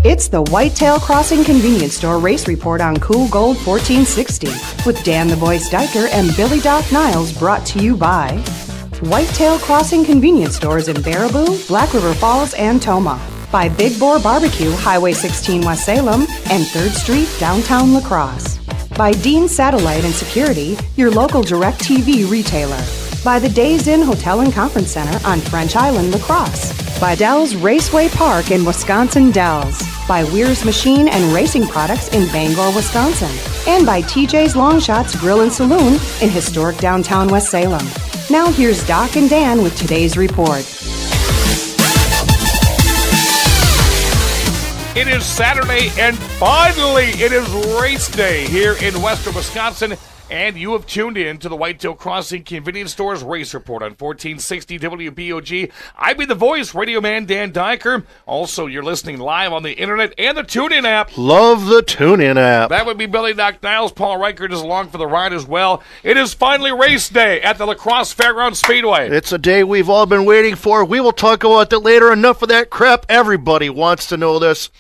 It's the Whitetail Crossing Convenience Store Race Report on Cool Gold 1460 with Dan the Boy Steiker and Billy Doc Niles, brought to you by Whitetail Crossing Convenience Stores in Baraboo, Black River Falls, and Toma. By Big Boar Barbecue, Highway 16 West Salem, and 3rd Street, downtown La Crosse. By Dean Satellite and Security, your local DirecTV retailer. By the Days Inn Hotel and Conference Center on French Island, La Crosse. By Dells Raceway Park in Wisconsin Dells. By Weir's Machine and Racing Products in Bangor, Wisconsin. And by TJ's Long Shots Grill and Saloon in historic downtown West Salem. Now here's Doc and Dan with today's report. It is Saturday, and finally it is race day here in western Wisconsin, and you have tuned in to the Whitetail Crossing Convenience Stores Race Report on 1460 WBOG. I be the voice, radio man Dan Diker. Also, you're listening live on the internet and the TuneIn app. Love the TuneIn app. That would be Billy Doc Niles. Paul Reichert is along for the ride as well. It is finally race day at the La Crosse Fairgrounds Speedway. It's a day we've all been waiting for. We will talk about that later. Enough of that crap. Everybody wants to know this.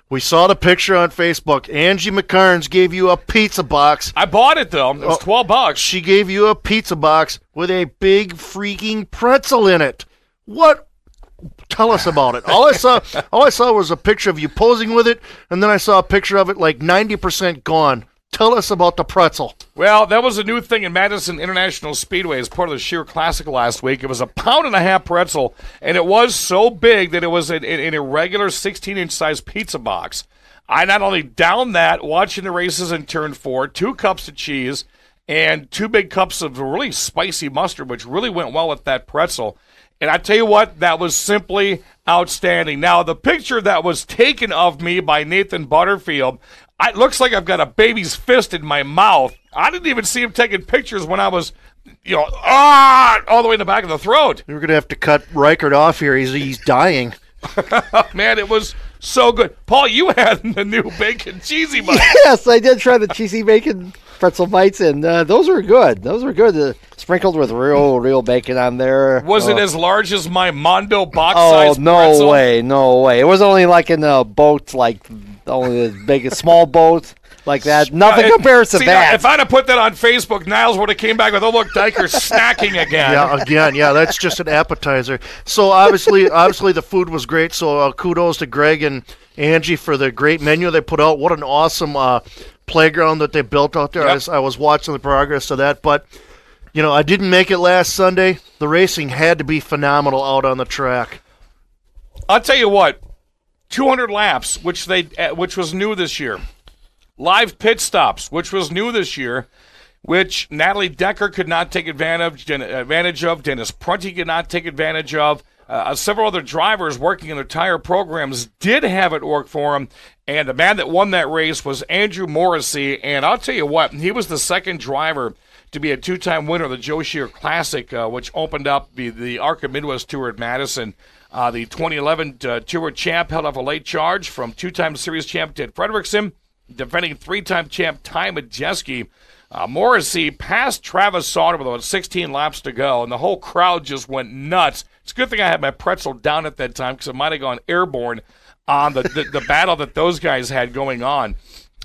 We saw the picture on Facebook. Angie McCarnes gave you a pizza box. I bought it, though. It was $12. She gave you a pizza box with a big freaking pretzel in it. What? Tell us about it. All I saw was a picture of you posing with it, and then I saw a picture of it like 90% gone. Tell us about the pretzel. Well, that was a new thing in Madison International Speedway as part of the Sheer Classic last week. It was a 1.5 pound pretzel, and it was so big that it was in a regular 16-inch size pizza box. I not only downed that watching the races in Turn 4, 2 cups of cheese, and 2 big cups of really spicy mustard, which really went well with that pretzel. And I tell you what, that was simply outstanding. Now, the picture that was taken of me by Nathan Butterfield, it looks like I've got a baby's fist in my mouth. I didn't even see him taking pictures when I was, all the way in the back of the throat. We're going to have to cut Reichert off here. He's dying. Man, it was so good. Paul, you had the new bacon cheesy bites. Yes, I did try the cheesy bacon pretzel bites, and those were good. Those were good. Sprinkled with real bacon on there. Was it as large as my Mondo box-sized pretzel? No way. It was only like in a boat, like only the biggest small boat like that. Nothing compares to that. If I'd have put that on Facebook, Niles would have came back with, "Oh look, Diker's snacking again." Yeah, again. Yeah, that's just an appetizer. So obviously the food was great. So kudos to Greg and Angie for the great menu they put out. What an awesome playground that they built out there. Yep. I was watching the progress of that, but I didn't make it last Sunday. The racing had to be phenomenal out on the track. I'll tell you what, 200 laps, which was new this year. Live pit stops, which was new this year, which Natalie Decker could not take advantage of. Dennis Prunty could not take advantage of. Several other drivers working in their tire programs did have it work for them, and the man that won that race was Andrew Morrissey, and I'll tell you what, he was the second driver to be a 2-time winner of the Joe Shear Classic, which opened up the ARCA Midwest Tour at Madison. The 2011 Tour champ held off a late charge from 2-time series champ Ted Fredrickson, defending 3-time champ Ty Majeski. Morrissey passed Travis Sauter with about 16 laps to go, and the whole crowd just went nuts. It's a good thing I had my pretzel down at that time because it might have gone airborne on the battle that those guys had going on.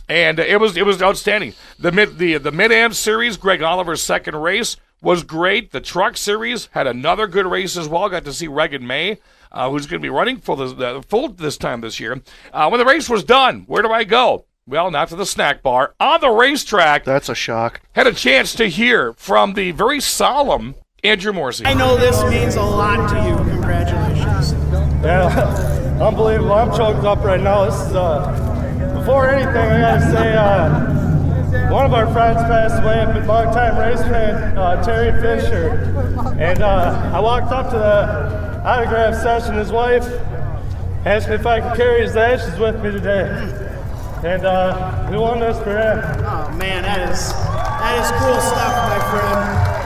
And it was outstanding. The Mid-Am Series, Greg Oliver's second race, was great. The Truck Series had another good race as well. Got to see Regan May, who's going to be running full this time this year. When the race was done, where do I go? Well, not to the snack bar. On the racetrack. That's a shock. Had a chance to hear from the very solemn Andrew Morrissey. I know this means a lot to you. Congratulations. Yeah, unbelievable. I'm choked up right now. This is, before anything, I got to say, one of our friends passed away, a long-time race fan, Terry Fisher. And I walked up to the autograph session. His wife asked me if I could carry his ashes with me today. And we won this for him. Oh man, that is cool stuff, my friend.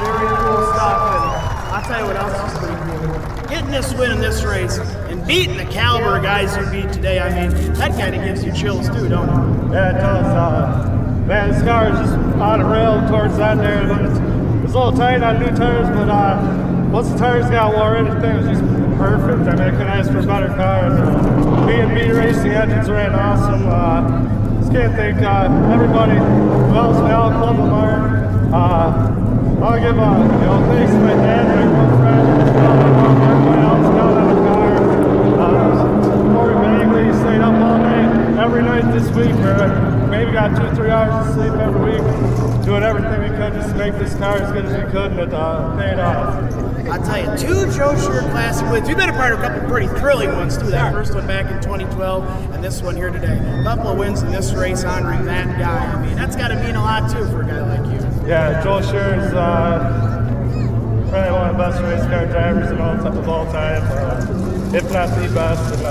Very cool stuff. And I'll tell you what else is pretty cool. Getting this win in this race and beating the caliber of guys you beat today, I mean, that kind of gives you chills too, don't it? Yeah, it does. Man, this car is just on a rail towards that there. But it's a little tight on new tires, but once the tires got wore, everything was just perfect. I mean, I couldn't ask for a better car. B&B Racing engines ran awesome. Just can't thank everybody who helps me out, Club Lamar. I'll give thanks to my dad, my girlfriend, everybody else down in the car. Corey Bagley stayed up all night, every night this week. Maybe got 2-3 hours of sleep every week, doing everything we could just to make this car as good as we could, and it paid off. I'll tell you, 2 Joe Shear Classic wins. You've been a part of a couple pretty thrilling ones, too. That first one back in 2012 and this one here today. A couple of wins in this race honoring that guy. I mean, that's got to mean a lot, too, for a guy like you. Yeah, Joel Shear is probably one of the best race car drivers of all time, if not the best. And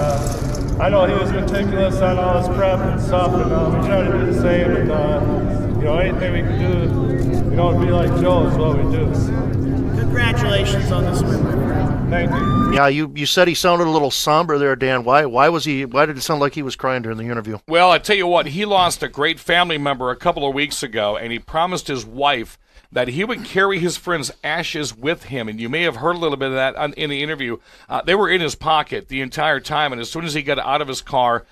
I know he was meticulous on all his prep and stuff, and we try to do the same. And anything we can do, to be like Joe is what we do. Congratulations on this win, my friend. Thank you. Yeah, you said he sounded a little somber there, Dan. Why did it sound like he was crying during the interview? Well, I tell you what, he lost a great family member a couple of weeks ago, and he promised his wife that he would carry his friend's ashes with him. And you may have heard a little bit of that in the interview. They were in his pocket the entire time, and as soon as he got out of his car,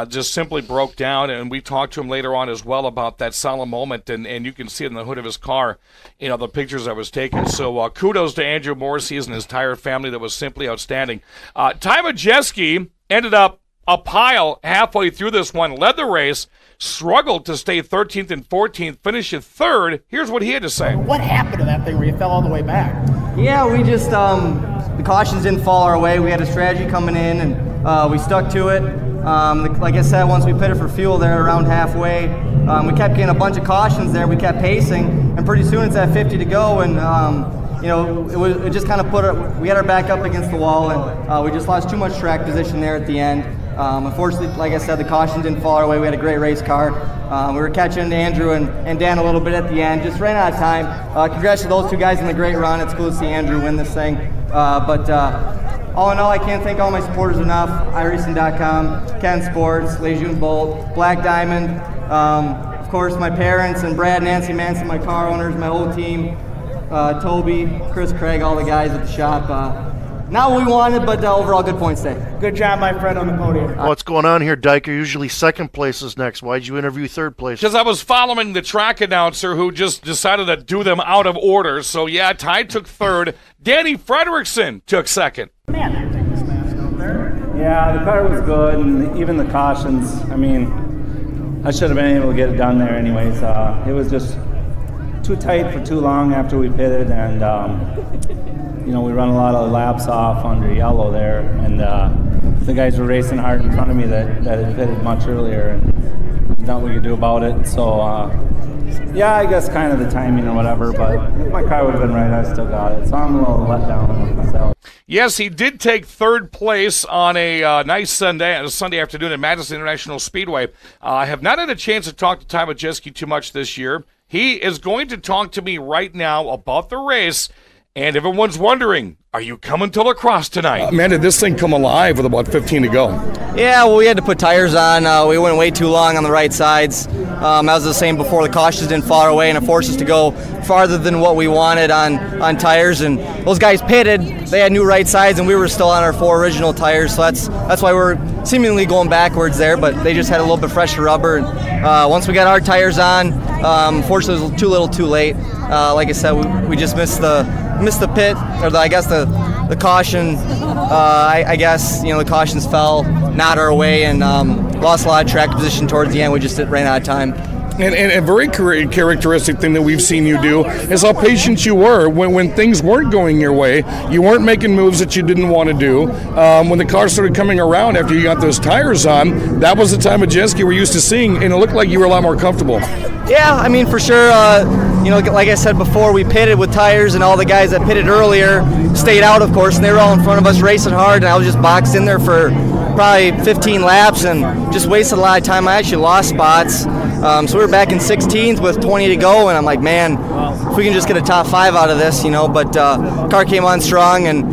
just simply broke down. And we talked to him later on as well about that solemn moment, and you can see it in the hood of his car, the pictures that was taken. So kudos to Andrew Morrissey and his entire family. That was simply outstanding. Ty Majeski ended up a pile halfway through this one, led the race, struggled to stay 13th and 14th, finished in 3rd. Here's what he had to say. What happened to that thing where you fell all the way back? Yeah, we just, the cautions didn't fall our way. We had a strategy coming in, and we stuck to it. Like I said, once we pitted for fuel there around halfway, we kept getting a bunch of cautions there. We kept pacing, and pretty soon it's at 50 to go, and it just kind of we had our back up against the wall, and we just lost too much track position there at the end. Unfortunately, like I said, the caution didn't fall our way. We had a great race car. We were catching Andrew and Dan a little bit at the end. Just ran out of time. Congrats to those 2 guys in the great run. It's cool to see Andrew win this thing. But all in all, I can't thank all my supporters enough. iRacing.com, Ken Sports, Lejeune Bolt, Black Diamond, of course my parents and Brad, Nancy Manson, my car owners, my whole team, Toby, Chris Craig, all the guys at the shop. Not what we wanted, but overall good points day. Good job, my friend, on the podium. What's going on here, Diker? Usually 2nd place is next. Why'd you interview 3rd place? Because I was following the track announcer who just decided to do them out of order. So, yeah, Ty took 3rd. Danny Frederickson took 2nd. Man, that thing was fast out there. Yeah, the car was good, and even the cautions. I mean, I should have been able to get it done there anyways. It was just too tight for too long after we pitted, and we run a lot of laps off under yellow there, and the guys were racing hard in front of me that had pitted much earlier, and there's nothing we could do about it. So, I guess kind of the timing or whatever, but if my car would have been right, I still got it. So I'm a little let down with myself. Yes, he did take 3rd place on a nice Sunday afternoon at Madison International Speedway. I have not had a chance to talk to Ty Majeski too much this year. He is going to talk to me right now about the race. And everyone's wondering, are you coming to La Crosse tonight? Man, did this thing come alive with about 15 to go? Yeah, well, we had to put tires on. We went way too long on the right sides. As I was saying before, the cautions didn't fall our way, and it forced us to go farther than what we wanted on tires. And those guys pitted. They had new right sides, and we were still on our 4 original tires. So that's why we're seemingly going backwards there, but they just had a little bit fresher rubber. And once we got our tires on, unfortunately, it was too late. Like I said, we just missed the pit, or the caution. The cautions fell not our way, and lost a lot of track position towards the end. We just ran out of time. And a very characteristic thing that we've seen you do is how patient you were when things weren't going your way. You weren't making moves that you didn't want to do. When the car started coming around after you got those tires on, that was the time of Jeske we're used to seeing, and it looked like you were a lot more comfortable. Yeah, I mean, for sure. Like I said before, we pitted with tires, and all the guys that pitted earlier stayed out, of course, and they were all in front of us racing hard, and I was just boxed in there for probably 15 laps and just wasted a lot of time. I actually lost spots. So we were back in 16th with 20 to go, and I'm like, man, if we can just get a top 5 out of this, but car came on strong, and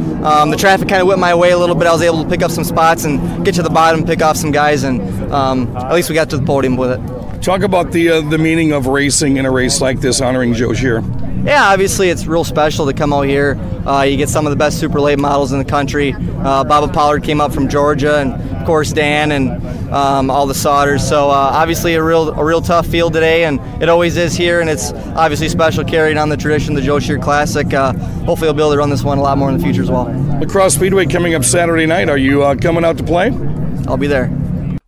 the traffic kind of went my way a little bit. I was able to pick up some spots and get to the bottom, pick off some guys, and at least we got to the podium with it. Talk about the meaning of racing in a race like this, honoring Joe Shear. Yeah, obviously it's real special to come out here. You get some of the best super late models in the country. Bubba Pollard came up from Georgia, and of course Dan and all the Sodders. So obviously a real tough field today, and it always is here. And it's obviously special carrying on the tradition of the Joe Shear Classic. Hopefully we'll be able to run this one a lot more in the future as well. Lacrosse Speedway coming up Saturday night. Are you coming out to play? I'll be there.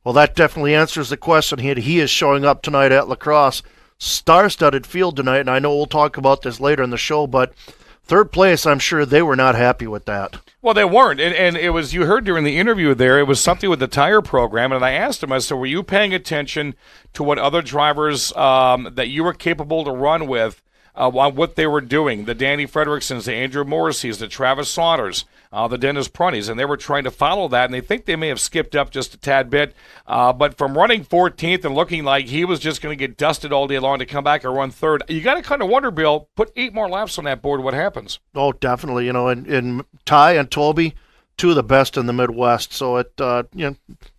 Well, that definitely answers the question. He is showing up tonight at Lacrosse. Star-studded field tonight, and I know we'll talk about this later in the show, but third place, I'm sure they were not happy with that. Well, they weren't, and it was, you heard during the interview there, it was something with the tire program, and I asked him, I said, were you paying attention to what other drivers that you were capable to run with, what they were doing, the Danny Fredericksons, the Andrew Morrisseys, the Travis Sodders, the Dennis Prunties, and they were trying to follow that, and they think they may have skipped up just a tad bit, but from running 14th and looking like he was just going to get dusted all day long to come back and run third, you got to kind of wonder, Bill, put 8 more laps on that board, what happens? Oh, definitely. You know, and Ty and Toby, two of the best in the Midwest, so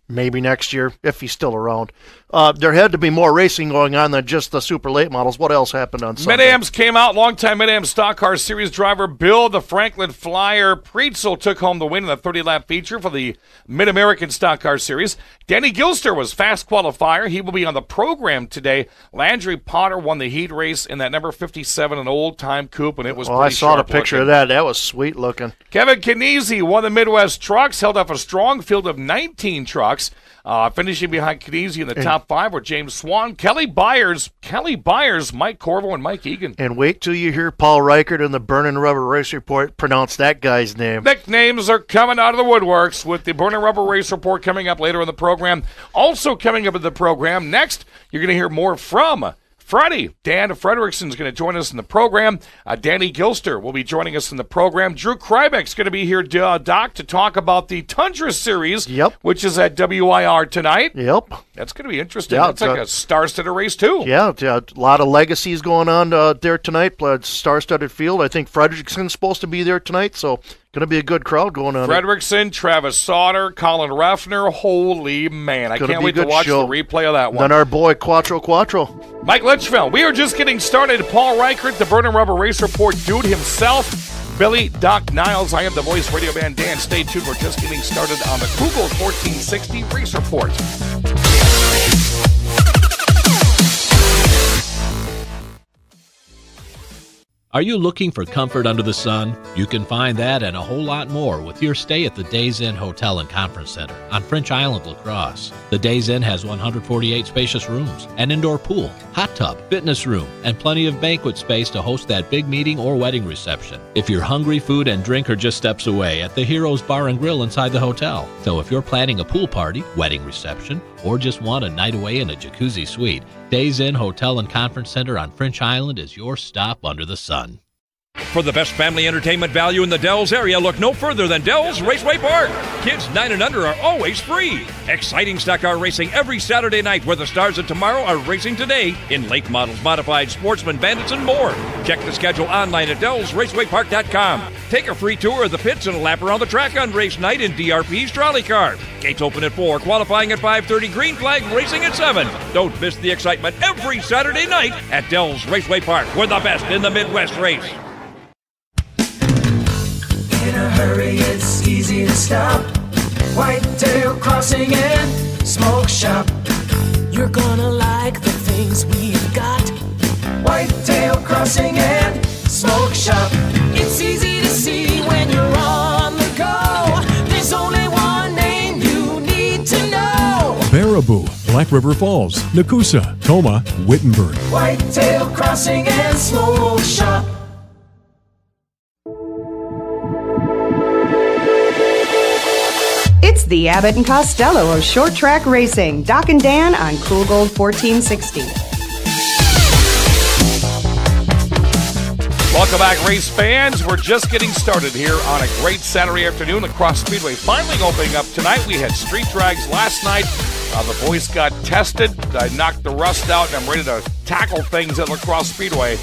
maybe next year, if he's still around. There had to be more racing going on than just the super late models. What else happened on Sunday? Mid-Ams came out. Longtime Mid-Am Stock Car Series driver Bill, the Franklin Flyer Preetzel, took home the win in the 30-lap feature for the Mid-American Stock Car Series. Danny Gilster was fast qualifier. He will be on the program today. Landry Potter won the heat race in that number 57, an old-time coupe, and it was pretty I saw the picture looking. of that. That was sweet looking. Kevin Kniese won the Midwest Trucks, held off a strong field of 19 trucks. Finishing behind Kniese in the top 5 were James Swan, Kelly Byers, Mike Corvo, and Mike Egan. And wait till you hear Paul Reichert in the Burning Rubber Race Report pronounce that guy's name. Nicknames are coming out of the woodworks with the Burning Rubber Race Report coming up later in the program. Also coming up in the program next, you're going to hear more from Friday. Dan Frederickson is going to join us in the program. Danny Gilster will be joining us in the program. Drew Krybeck's going to be here, Doc, to talk about the Tundra Series, which is at WIR tonight. Yep. That's going to be interesting. That's like a star-studded race, too. Yeah, a lot of legacies going on there tonight. Star-studded field. I think Frederickson's supposed to be there tonight, so going to be a good crowd going on. Frederickson, Travis Sauter, Colin Ruffner. Holy man. I can't wait to watch the replay of that one. Then our boy Quattro. Mike Litchfield. We are just getting started. Paul Reichert, the Burning Rubber Race Report dude himself. Billy Doc Niles. I am the voice radio band Dan. Stay tuned. We're just getting started on the Google 1460 Race Report. Are you looking for comfort under the sun? You can find that and a whole lot more with your stay at the Days Inn Hotel and Conference Center on French Island, La Crosse. The Days Inn has 148 spacious rooms, an indoor pool, hot tub, fitness room, and plenty of banquet space to host that big meeting or wedding reception. If you're hungry, food and drink are just steps away at the Heroes Bar and Grill inside the hotel. So if you're planning a pool party, wedding reception, or just want a night away in a jacuzzi suite, Days Inn Hotel and Conference Center on French Island is your stop under the sun. For the best family entertainment value in the Dells area, look no further than Dells Raceway Park. Kids 9 and under are always free. Exciting stock car racing every Saturday night where the stars of tomorrow are racing today in late models, modified, sportsman, bandits, and more. Check the schedule online at DellsRacewayPark.com. Take a free tour of the pits and a lap around the track on race night in DRP's trolley car. Gates open at 4, qualifying at 5:30, green flag racing at 7. Don't miss the excitement every Saturday night at Dells Raceway Park. We're the best in the Midwest race. In a hurry, it's easy to stop. Whitetail Crossing and Smoke Shop. You're gonna like the things we've got. Whitetail Crossing and Smoke Shop. It's easy to see when you're on the go. There's only one name you need to know. Baraboo, Black River Falls, Nakusa, Toma, Wittenberg. Whitetail Crossing and Smoke Shop. It's the Abbott and Costello of short track racing. Doc and Dan on Cool Gold 1460. Welcome back, race fans. We're just getting started here on a great Saturday afternoon. Lacrosse Speedway finally opening up tonight. We had street drags last night. The voice got tested. I knocked the rust out, and I'm ready to tackle things at Lacrosse Speedway.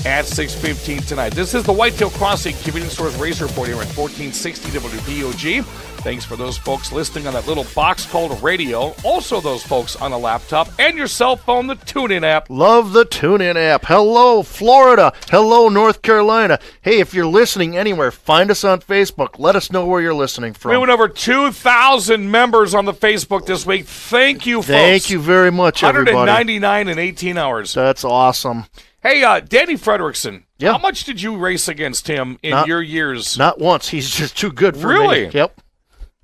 at 6:15 tonight. This is the Whitetail Crossing Convenience Stores Race Report here at 1460 WPOG. Thanks for those folks listening on that little box called radio. Also those folks on a laptop and your cell phone, the TuneIn app. Love the TuneIn app. Hello, Florida. Hello, North Carolina. Hey, if you're listening anywhere, find us on Facebook. Let us know where you're listening from. We went over 2,000 members on the Facebook this week. Thank you, folks. Thank you very much, everybody. 199 in 18 hours. That's awesome. Hey, Danny Frederickson, yeah. How much did you race against him in your years? Not once. He's just too good for me. Really? Yep.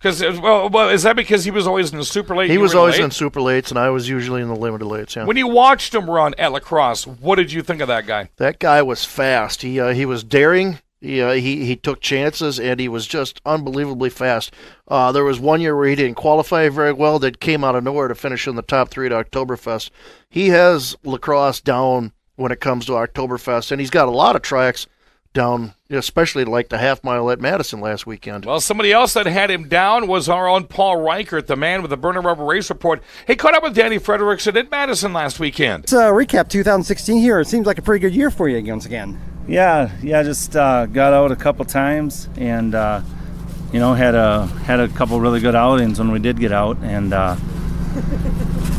Well, is that because he was always in the super late? He was always in super lates, and I was usually in the limited lates. Yeah. When you watched him run at La Crosse, what did you think of that guy? That guy was fast. He was daring. He took chances, and he was just unbelievably fast. There was one year where he didn't qualify very well that came out of nowhere to finish in the top 3 at Oktoberfest. He has La Crosse down when it comes to Oktoberfest, and he's got a lot of tracks down, especially like the half mile at Madison last weekend. Well, somebody else that had him down was our own Paul Reichert, the man with the Burner Rubber Race Report. He caught up with Danny Frederickson at Madison last weekend. Let's recap 2016 here. It seems like a pretty good year for you once again. Yeah, just got out a couple times and, had a couple really good outings when we did get out, and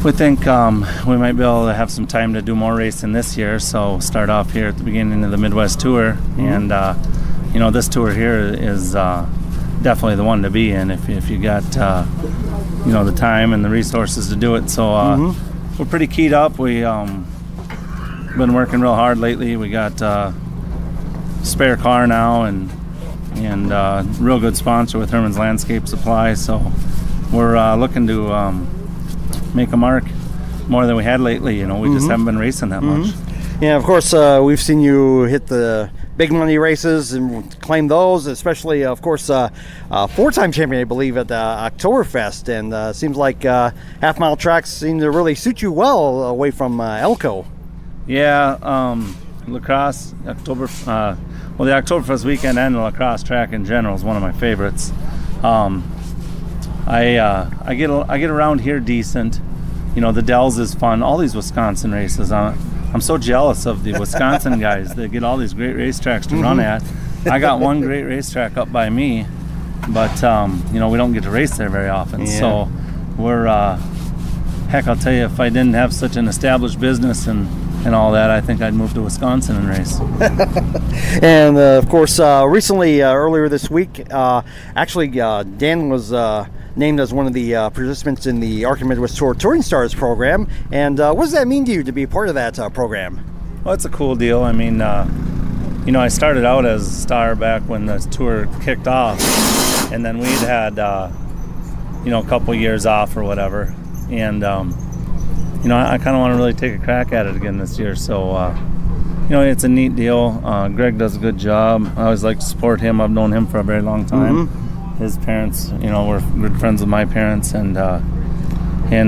we think we might be able to have some time to do more racing this year, so start off here at the beginning of the Midwest Tour. And this tour here is definitely the one to be in if you got the time and the resources to do it. So we're pretty keyed up. We been working real hard lately. We got spare car now and real good sponsor with Herman's Landscape Supply, so we're looking to make a mark more than we had lately. We just haven't been racing that much. Yeah, of course, we've seen you hit the big money races and claim those, especially, of course, 4-time champion, I believe, at the Oktoberfest. And seems like half-mile tracks seem to really suit you well away from Elko. Yeah, La Crosse, the Oktoberfest weekend and the La Crosse track in general is one of my favorites. I get around here decent. The Dells is fun. All these Wisconsin races. I'm so jealous of the Wisconsin guys that get all these great racetracks to run at. I got one great racetrack up by me, but we don't get to race there very often. Yeah. So we're heck, I'll tell you, if I didn't have such an established business and all that, I think I'd move to Wisconsin and race. And of course, recently, earlier this week, Dan was named as one of the participants in the Arctic Midwest Tour Touring Stars program. And what does that mean to you to be part of that program? Well, it's a cool deal. I mean, I started out as a star back when the tour kicked off, and then we'd had, a couple years off or whatever. And, I kind of want to really take a crack at it again this year. So, it's a neat deal. Greg does a good job. I always like to support him. I've known him for a very long time. His parents, were good friends with my parents, and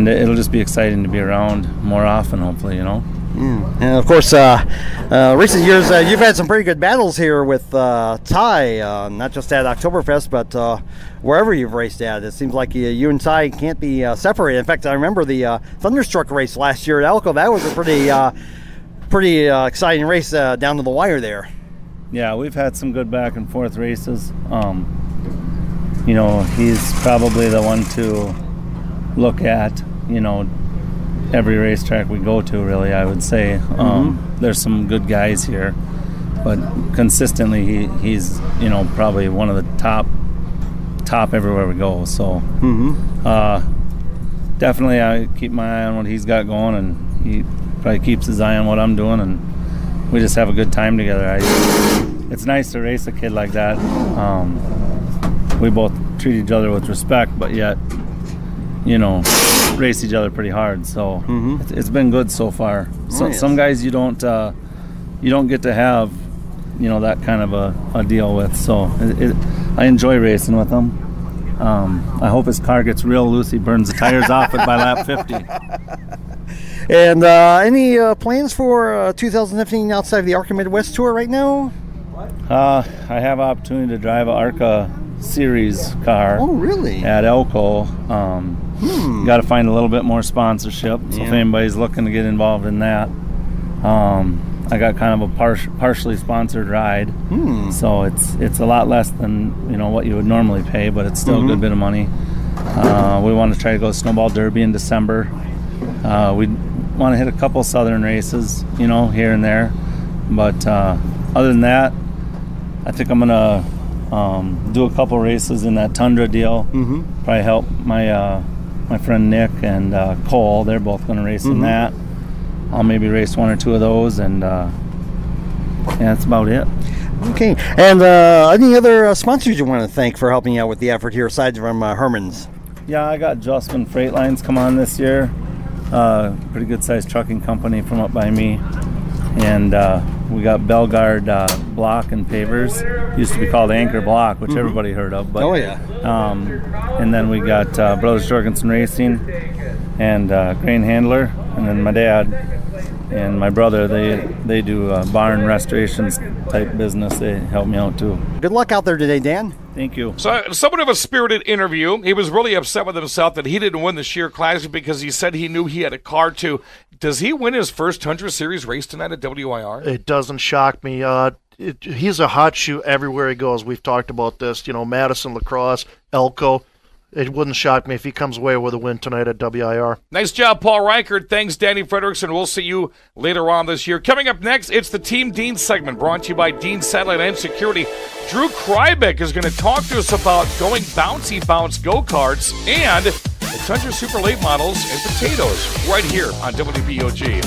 it'll just be exciting to be around more often, hopefully, And of course, recent years, you've had some pretty good battles here with Ty, not just at Oktoberfest, but wherever you've raced at. It seems like you and Ty can't be separated. In fact, I remember the Thunderstruck race last year at Elko. That was a pretty exciting race down to the wire there. Yeah, we've had some good back and forth races. He's probably the one to look at, every racetrack we go to, really, I would say. There's some good guys here, but consistently he's, probably one of the top everywhere we go. So definitely I keep my eye on what he's got going, and he probably keeps his eye on what I'm doing, and we just have a good time together. It's nice to race a kid like that. We both treat each other with respect, but yet, race each other pretty hard. So it's been good so far. So, Some guys you don't get to have, that kind of a deal with. So I enjoy racing with him. I hope his car gets real loose. He burns the tires off it by lap 50. And any plans for 2015 outside of the Arca Midwest Tour right now? I have opportunity to drive a Arca Series car. Oh, really? At Elko. Got to find a little bit more sponsorship. So if anybody's looking to get involved in that, I got kind of a partially sponsored ride. So it's a lot less than, you know, what you would normally pay, but it's still a good bit of money. We want to try to go Snowball Derby in December. We want to hit a couple Southern races, you know, here and there. But other than that, I think I'm gonna do a couple races in that Tundra deal. Probably help my friend Nick and Cole. They're both gonna race in that. I'll maybe race one or two of those, and yeah, that's about it. Okay. And any other sponsors you want to thank for helping out with the effort here, aside from Herman's? Yeah, I got Justman Freight Lines come on this year. Pretty good sized trucking company from up by me. And we got Belgard Block and Pavers. Used to be called Anchor Block, which everybody heard of. But, and then we got Brothers Jorgensen Racing and Grain Handler. And then my dad and my brother, they do barn restorations type business. They help me out too. Good luck out there today, Dan. Thank you. So, somewhat of a spirited interview. He was really upset with himself that he didn't win the Sheer Classic because he said he knew he had a car too. Does he win his first Tundra Series race tonight at WIR? It doesn't shock me. He's a hot shoe everywhere he goes. We've talked about this. You know, Madison, La Crosse, Elko. It wouldn't shock me if he comes away with a win tonight at WIR. Nice job, Paul Reichert. Thanks, Danny Frederickson. We'll see you later on this year. Coming up next, it's the Team Dean segment brought to you by Dean Satellite and Security. Drew Krybeck is going to talk to us about going bouncy bounce go-karts and the Tundra Super Late Models and potatoes right here on WBOG.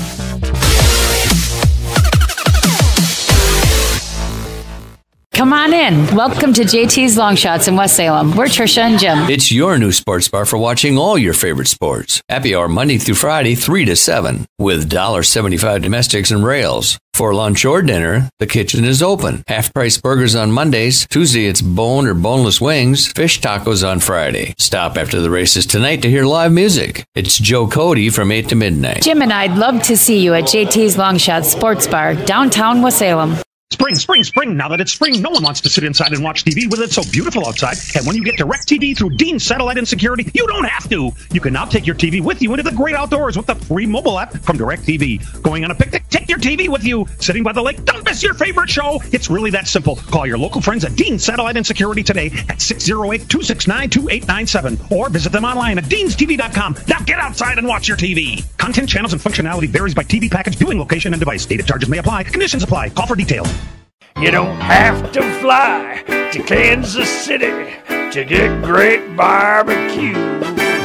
Come on in. Welcome to JT's Long Shots in West Salem. We're Trisha and Jim. It's your new sports bar for watching all your favorite sports. Happy hour Monday through Friday, 3 to 7, with $1.75 domestics and rails. For lunch or dinner, the kitchen is open. Half-price burgers on Mondays. Tuesday, it's bone or boneless wings. Fish tacos on Friday. Stop after the races tonight to hear live music. It's Joe Cody from 8 to midnight. Jim and I'd love to see you at JT's Long Shots Sports Bar, downtown West Salem. Spring, spring, spring. Now that it's spring, no one wants to sit inside and watch TV with it so beautiful outside. And when you get DirecTV through Dean Satellite and Security, you don't have to. You can now take your TV with you into the great outdoors with the free mobile app from DirecTV. Going on a picnic? Take your TV with you. Sitting by the lake? Don't miss your favorite show. It's really that simple. Call your local friends at Dean Satellite and Security today at 608-269-2897 or visit them online at deanstv.com. Now get outside and watch your TV. Content, channels, and functionality varies by TV package, viewing location, and device. Data charges may apply. Conditions apply. Call for details. You don't have to fly to Kansas City to get great barbecue.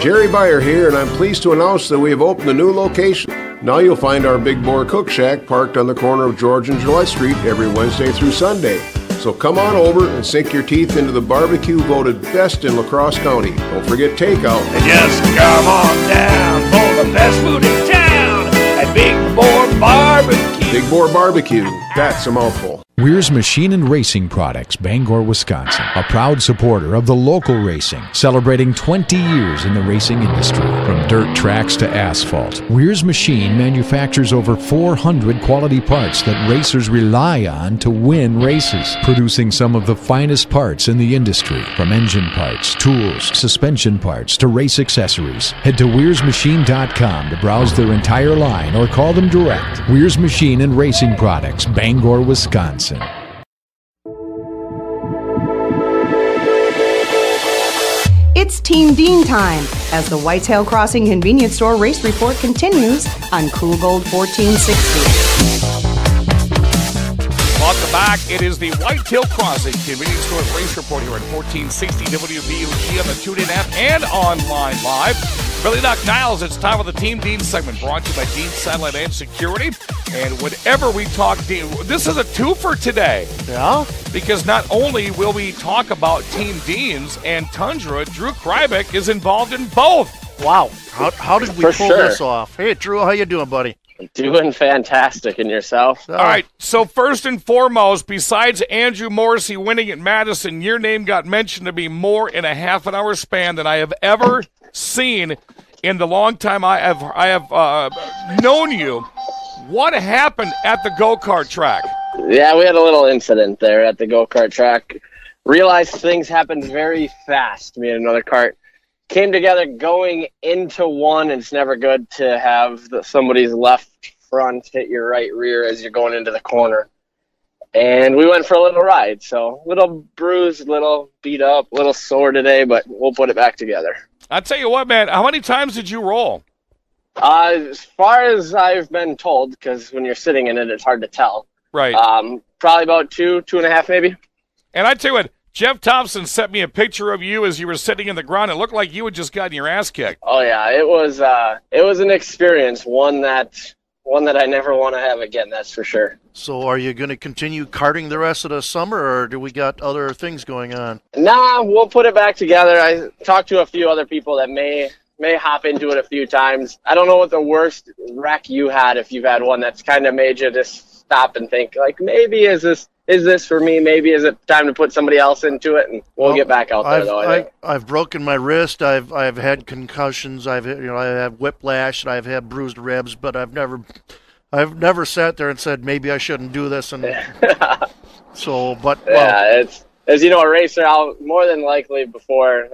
Jerry Beyer here, and I'm pleased to announce that we have opened a new location. Now you'll find our Big Boar Cook Shack parked on the corner of George and Gillette Street every Wednesday through Sunday. So come on over and sink your teeth into the barbecue voted best in La Crosse County. Don't forget takeout. And just come on down for the best food in town at Big Boar Barbecue. Big Boar Barbecue, that's a mouthful. Weir's Machine and Racing Products, Bangor, Wisconsin, a proud supporter of the local racing, celebrating 20 years in the racing industry. From dirt tracks to asphalt, Weir's Machine manufactures over 400 quality parts that racers rely on to win races, producing some of the finest parts in the industry, from engine parts, tools, suspension parts, to race accessories. Head to Weir'sMachine.com to browse their entire line or call them direct. Weir's Machine and Racing Products, Bangor, Wisconsin. It's Team Dean time as the Whitetail Crossing Convenience Store Race Report continues on Cool Gold 1460. Welcome back. It is the Whitetail Crossing Convenience Store Race Report here at 1460 WBOG on the TuneIn app and online live. Billy Doc Niles, it's time for the Team Dean segment brought to you by Dean Satellite and Security. And whenever we talk Dean, this is a twofer today. Yeah? Because not only will we talk about Team Dean's and Tundra, Drew Krybeck is involved in both. Wow. How did we pull this off? Hey, Drew, how you doing, buddy? Doing fantastic. And yourself? All right, so first and foremost, besides Andrew Morrissey winning at Madison, your name got mentioned to be more in a half an hour span than I have ever seen in the long time I have known you. What happened at the go-kart track? Yeah, we had a little incident there at the go-kart track. Realized things happened very fast. Me and another kart came together going into one, and it's never good to have somebody's left front, hit your right rear as you're going into the corner. And we went for a little ride. So a little bruised, little beat up, a little sore today, but we'll put it back together. I'll tell you what, man, how many times did you roll? As far as I've been told, because when you're sitting in it, it's hard to tell. Right. Probably about 2.5 maybe. And I tell you what, Jeff Thompson sent me a picture of you as you were sitting in the ground. It looked like you had just gotten your ass kicked. Oh yeah, it was an experience, one that I never want to have again. That's for sure. So, are you going to continue karting the rest of the summer, or do we got other things going on? Nah, we'll put it back together. I talked to a few other people that may hop into it a few times. I don't know what the worst wreck you had, if you've had one that's kind of made you just stop and think, like, maybe is this for me? Maybe is it time to put somebody else into it? And we'll get back out there. I've broken my wrist. I've had concussions. I have whiplash, and I've had bruised ribs. But I've never sat there and said maybe I shouldn't do this. And it's as you know, a racer. I'll more than likely before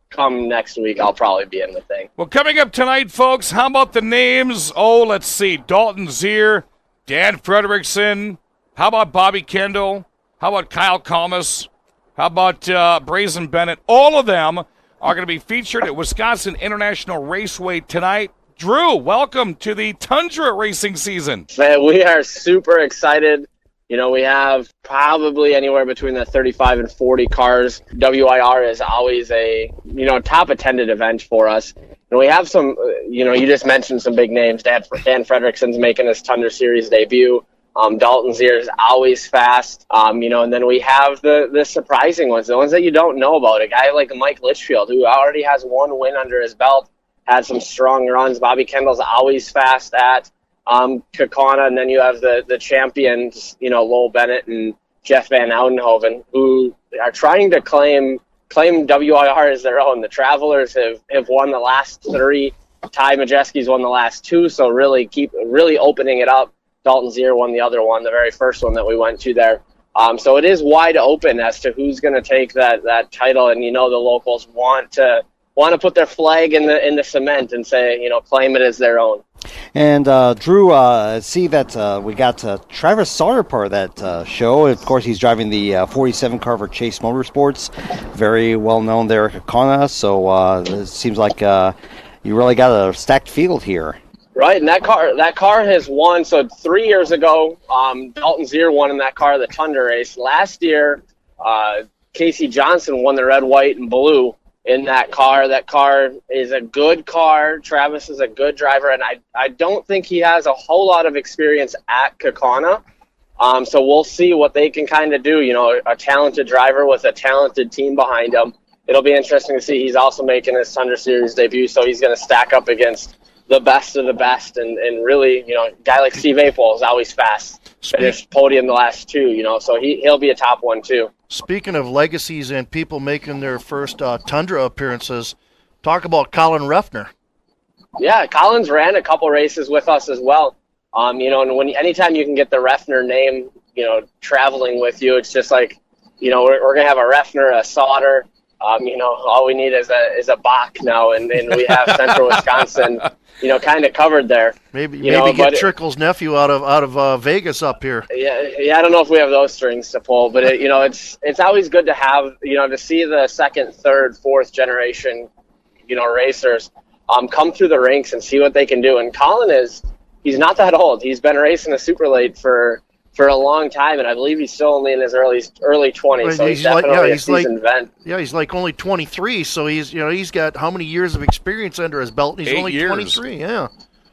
come next week, I'll probably be in the thing. Well, coming up tonight, folks, how about the names? Oh, let's see, Dalton Zier, Dan Fredrickson. How about Bobby Kendall? How about Kyle Kalmus? How about Brazen Bennett? All of them are going to be featured at Wisconsin International Raceway tonight. Drew, welcome to the Tundra racing season. Man, we are super excited. You know, we have probably anywhere between the 35 and 40 cars. WIR is always a, top attended event for us. And we have some, you just mentioned some big names. Dan Fredrickson's making his Tundra Series debut. Dalton Zier is always fast, and then we have the surprising ones, the ones that you don't know about. A guy like Mike Litchfield, who already has one win under his belt, had some strong runs. Bobby Kendall's always fast at Kaukauna, and then you have the champions, Lowell Bennett and Jeff Van Oudenhoven, who are trying to claim WIR as their own. The Travelers have won the last 3. Ty Majeski's won the last 2, so really opening it up. Dalton Zier won the other one, the very first one that we went to there. So it is wide open as to who's going to take that title, and the locals want to put their flag in the cement and say, claim it as their own. And Drew, see that we got Travis Sauter part of that show. Of course, he's driving the 47 car for Chase Motorsports, very well known there at Kaukauna. So it seems like you really got a stacked field here. Right, and that car has won. So 3 years ago, Dalton Zier won in that car the Tundra race. Last year, Casey Johnson won the red, white, and blue in that car. That car is a good car. Travis is a good driver, and I don't think he has a whole lot of experience at Kaukauna. So we'll see what they can kind of do. A talented driver with a talented team behind him. It'll be interesting to see. He's also making his Tundra Series debut, so he's going to stack up against the best of the best, and really, a guy like Steve Apel is always fast. Finished podium the last 2, so he'll be a top one too. Speaking of legacies and people making their first Tundra appearances, talk about Colin Ruffner. Yeah, Colin's ran a couple races with us as well. And anytime you can get the Ruffner name, traveling with you, it's just like, we're gonna have a Ruffner, a Sauter. All we need is a Bach now, and we have Central Wisconsin, kind of covered there. Maybe get Trickle's nephew out of Vegas up here. Yeah. I don't know if we have those strings to pull, but it's always good to have, to see the second, third, fourth generation, racers, come through the ranks and see what they can do. And Colin he's not that old. He's been racing a super late for a long time, and I believe he's still only in his early 20s, so he's definitely a seasoned vet. Yeah, he's like only 23, so he's got how many years of experience under his belt, and he's 8 only years. 23, yeah.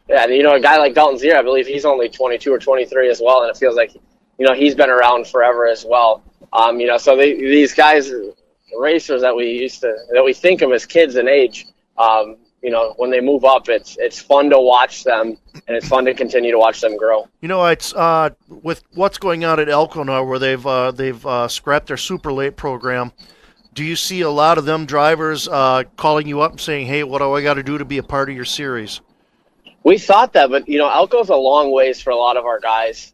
Yeah, and a guy like Dalton Zier, I believe he's only 22 or 23 as well, and it feels like, he's been around forever as well. So these guys, racers that we think of as kids in age, when they move up, it's fun to watch them, and it's fun to continue to watch them grow. It's with what's going on at Elko now, where they've scrapped their super late program. Do you see a lot of them drivers calling you up and saying, "Hey, what do I got to do to be a part of your series?" We thought that, but Elko's a long ways for a lot of our guys,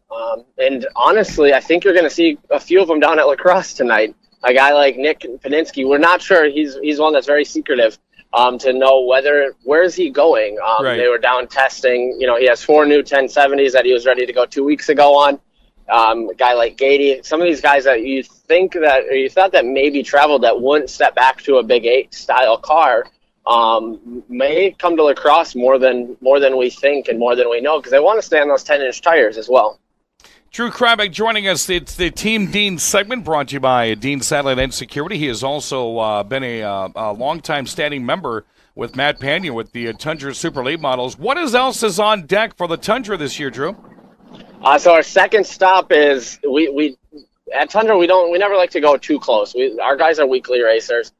and honestly, I think you're going to see a few of them down at La Crosse tonight. A guy like Nick Paninsky, we're not sure. He's one that's very secretive. to know where is he going. Right. They were down testing. He has 4 new 1070s that he was ready to go 2 weeks ago on. A guy like Gady, some of these guys that you thought that maybe traveled that wouldn't step back to a Big 8 style car, may come to lacrosse more than we think and more than we know, because they want to stay on those 10-inch tires as well. Drew Krabek joining us. It's the Team Dean segment brought to you by Dean Satellite and Security. He has also been a longtime standing member with Matt Pania with the Tundra Super Late models. What else is on deck for the Tundra this year, Drew? So our second stop is we at Tundra we never like to go too close. Our guys are weekly racers.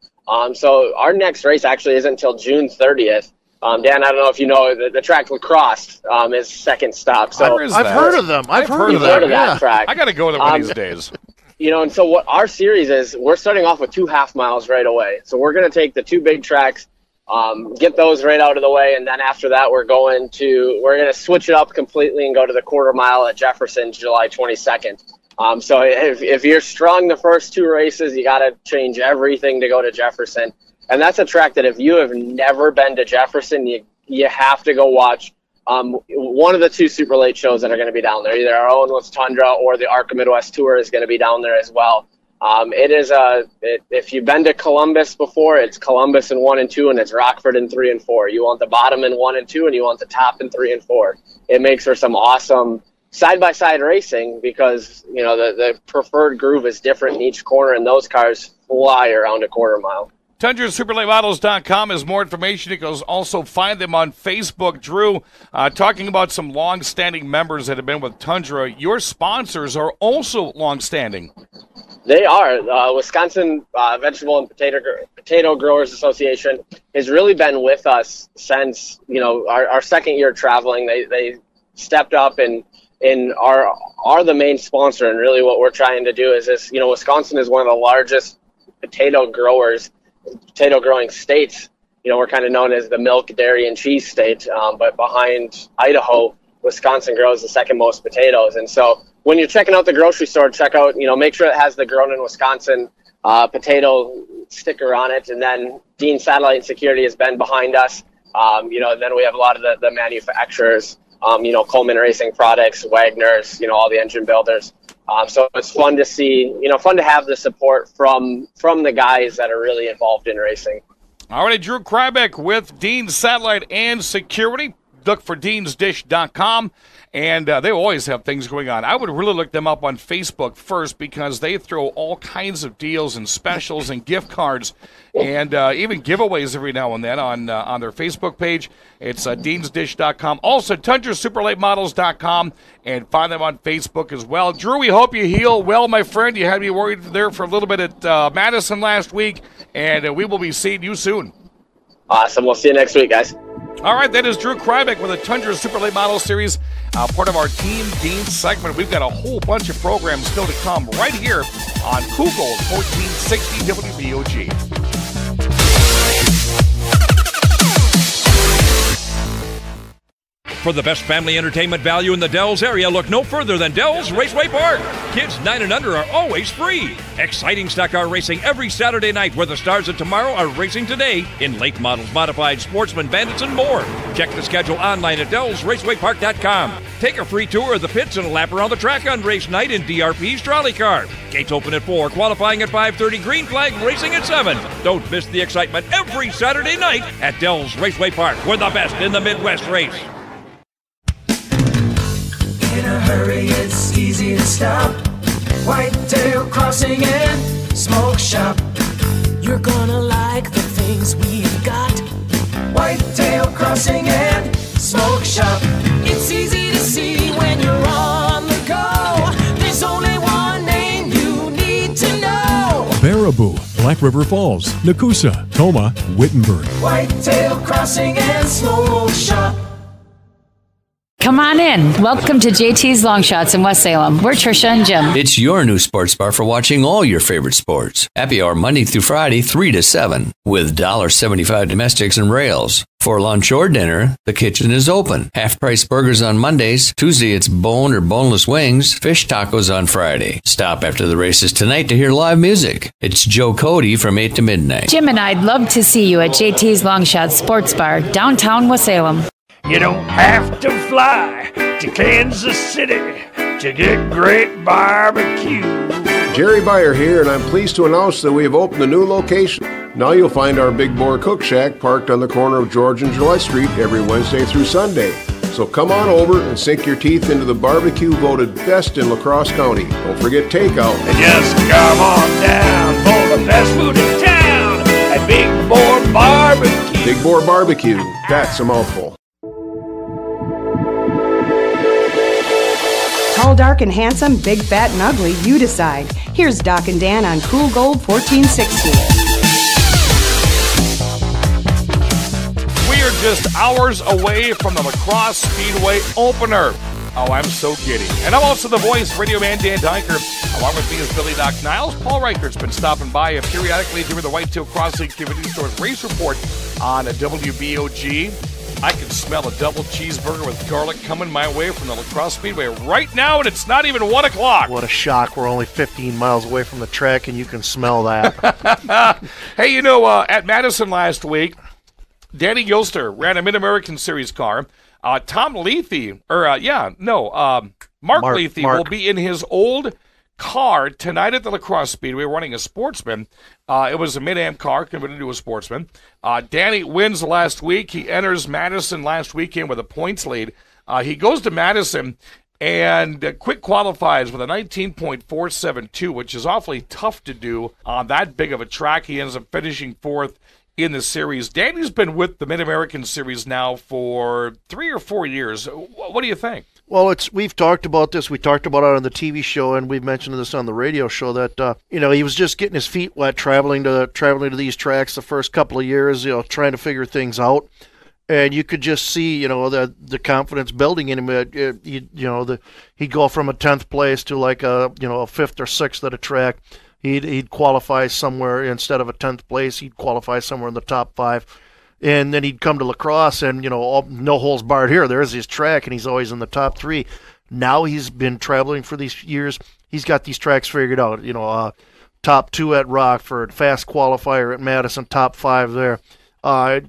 So our next race actually isn't until June 30th. Dan, I don't know if you know the track Lacrosse is second stop. So I've heard of them. I've heard of that track. I got to go there one of these days. And so what our series is, we're starting off with 2 half miles right away. So we're going to take the 2 big tracks, get those right out of the way, and then after that we're going to switch it up completely and go to the quarter mile at Jefferson July 22nd. So if you're strong the first 2 races, you got to change everything to go to Jefferson. And that's a track that if you have never been to Jefferson, you have to go watch one of the 2 super late shows that are going to be down there. Either our own with Tundra or the ARCA Midwest Tour is going to be down there as well. If you've been to Columbus before, it's Columbus in 1 and 2, and it's Rockford in 3 and 4. You want the bottom in 1 and 2, and you want the top in 3 and 4. It makes for some awesome side-by-side racing because, the preferred groove is different in each corner, and those cars fly around a quarter mile. TundraSuperLateModels.com is more information. You can also find them on Facebook. Drew, talking about some long-standing members that have been with Tundra. Your sponsors are also long-standing. They are. Wisconsin Vegetable and Potato Growers Association has really been with us since, our second year traveling. They stepped up and are the main sponsor. And really what we're trying to do is this, Wisconsin is one of the largest potato growing states. We're kind of known as the milk, dairy, and cheese state, but behind Idaho, Wisconsin grows the second most potatoes. And so when you're checking out the grocery store, check out, make sure it has the Grown in Wisconsin potato sticker on it. And then Dean Satellite and Security has been behind us. And then we have a lot of the manufacturers, Coleman Racing Products, Wagner's, all the engine builders. So it's fun to see, fun to have the support from the guys that are really involved in racing. All right, Drew Krabek with Dean Satellite and Security. Look for deansdish.com, and they always have things going on. I would really look them up on Facebook first because they throw all kinds of deals and specials and gift cards and even giveaways every now and then on their Facebook page. It's deansdish.com. Also, TundraSuperLateModels.com, and find them on Facebook as well. Drew, we hope you heal well, my friend. You had me worried there for a little bit at Madison last week, and we will be seeing you soon. Awesome. We'll see you next week, guys. All right, that is Drew Krabek with the Tundra Super Late Model Series, part of our Team Dean segment. We've got a whole bunch of programs still to come right here on Cool Gold 1460 WBOG. For the best family entertainment value in the Dells area, look no further than Dells Raceway Park. Kids 9 and under are always free. Exciting stock car racing every Saturday night where the stars of tomorrow are racing today in late models, modified, sportsman, bandits, and more. Check the schedule online at DellsRacewayPark.com. Take a free tour of the pits and a lap around the track on race night in DRP's trolley car. Gates open at 4, qualifying at 5:30, green flag racing at 7. Don't miss the excitement every Saturday night at Dells Raceway Park. We're the best in the Midwest race. In a hurry, it's easy to stop. Whitetail Crossing and Smoke Shop. You're gonna like the things we've got. Whitetail Crossing and Smoke Shop. It's easy to see when you're on the go. There's only one name you need to know. Baraboo, Black River Falls, Nakusa, Toma, Wittenberg. Whitetail Crossing and Smoke Shop. Come on in. Welcome to JT's Long Shots in West Salem. We're Trisha and Jim. It's your new sports bar for watching all your favorite sports. Happy hour Monday through Friday, 3 to 7, with $1.75 domestics and rails. For lunch or dinner, the kitchen is open. Half-price burgers on Mondays. Tuesday, it's bone or boneless wings. Fish tacos on Friday. Stop after the races tonight to hear live music. It's Joe Cody from 8 to midnight. Jim and I'd love to see you at JT's Longshot Sports Bar, downtown Wassalem. You don't have to fly to Kansas City to get great barbecue. Jerry Beyer here, and I'm pleased to announce that we have opened a new location. Now you'll find our Big Boar Cook Shack parked on the corner of George and July Street every Wednesday through Sunday. So come on over and sink your teeth into the barbecue voted best in La Crosse County. Don't forget takeout. And just come on down for the best food in town at Big Boar Barbecue. Big Boar Barbecue, that's a mouthful. Tall, dark, and handsome, big, fat, and ugly, you decide. Here's Doc and Dan on Cool Gold 1460. We are just hours away from the La Crosse Speedway opener. Oh, I'm so giddy. And I'm also the voice, Radio Man Dan Diker. Along with me is Billy Doc Niles. Paul Reichert's been stopping by periodically during the Whitetail Crossing Convenience Store's race report on a WBOG. I can smell a double cheeseburger with garlic coming my way from the La Crosse Speedway right now, and it's not even 1 o'clock. What a shock. We're only 15 miles away from the track, and you can smell that. Hey, you know, at Madison last week, Danny Gilster ran a Mid-American Series car. Tom Lethe, Mark Lethe will be in his old car tonight at the La Crosse Speedway running a Sportsman. It was a Mid-Am car converted to a Sportsman. Danny wins last week. He enters Madison last weekend with a points lead. He goes to Madison and quick qualifies with a 19.472, which is awfully tough to do on that big of a track. He ends up finishing fourth in the series. Danny's been with the Mid-American Series now for 3 or 4 years. What do you think? Well, we've talked about this. We talked about it on the TV show, and we've mentioned this on the radio show that he was just getting his feet wet traveling to these tracks the first couple of years, trying to figure things out. And you could just see, the confidence building in him. He'd go from a 10th place to like a 5th or 6th at a track. He'd qualify somewhere instead of a 10th place. He'd qualify somewhere in the top 5. And then he'd come to La Crosse and, no holes barred here. There's his track, and he's always in the top 3. Now he's been traveling for these years. He's got these tracks figured out. Top 2 at Rockford, fast qualifier at Madison, top 5 there.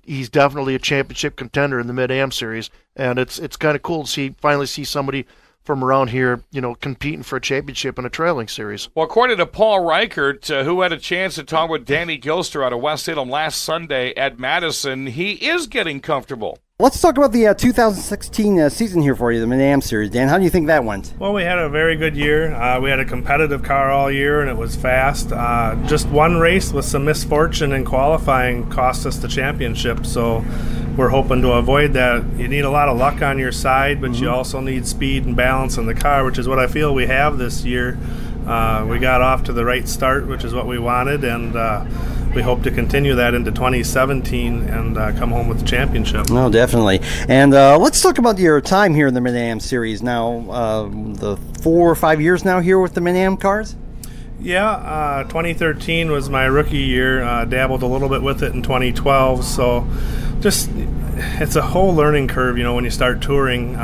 He's definitely a championship contender in the Mid-Am Series, and it's kind of cool to finally see somebody from around here, competing for a championship in a trailing series. Well, according to Paul Reichert, who had a chance to talk with Danny Gilster out of West Salem last Sunday at Madison, he is getting comfortable. Let's talk about the 2016 season here for you, the Mid-Am Series. Dan, how do you think that went? Well, we had a very good year. We had a competitive car all year, and it was fast. Just one race with some misfortune in qualifying cost us the championship, so we're hoping to avoid that. You need a lot of luck on your side, but you also need speed and balance in the car, which is what I feel we have this year. We got off to the right start, which is what we wanted, and we hope to continue that into 2017 and come home with the championship. No, definitely. And let's talk about your time here in the Mid-Am Series now, the 4 or 5 years now here with the Mid-Am cars? Yeah, 2013 was my rookie year. Dabbled a little bit with it in 2012, so just it's a whole learning curve, when you start touring.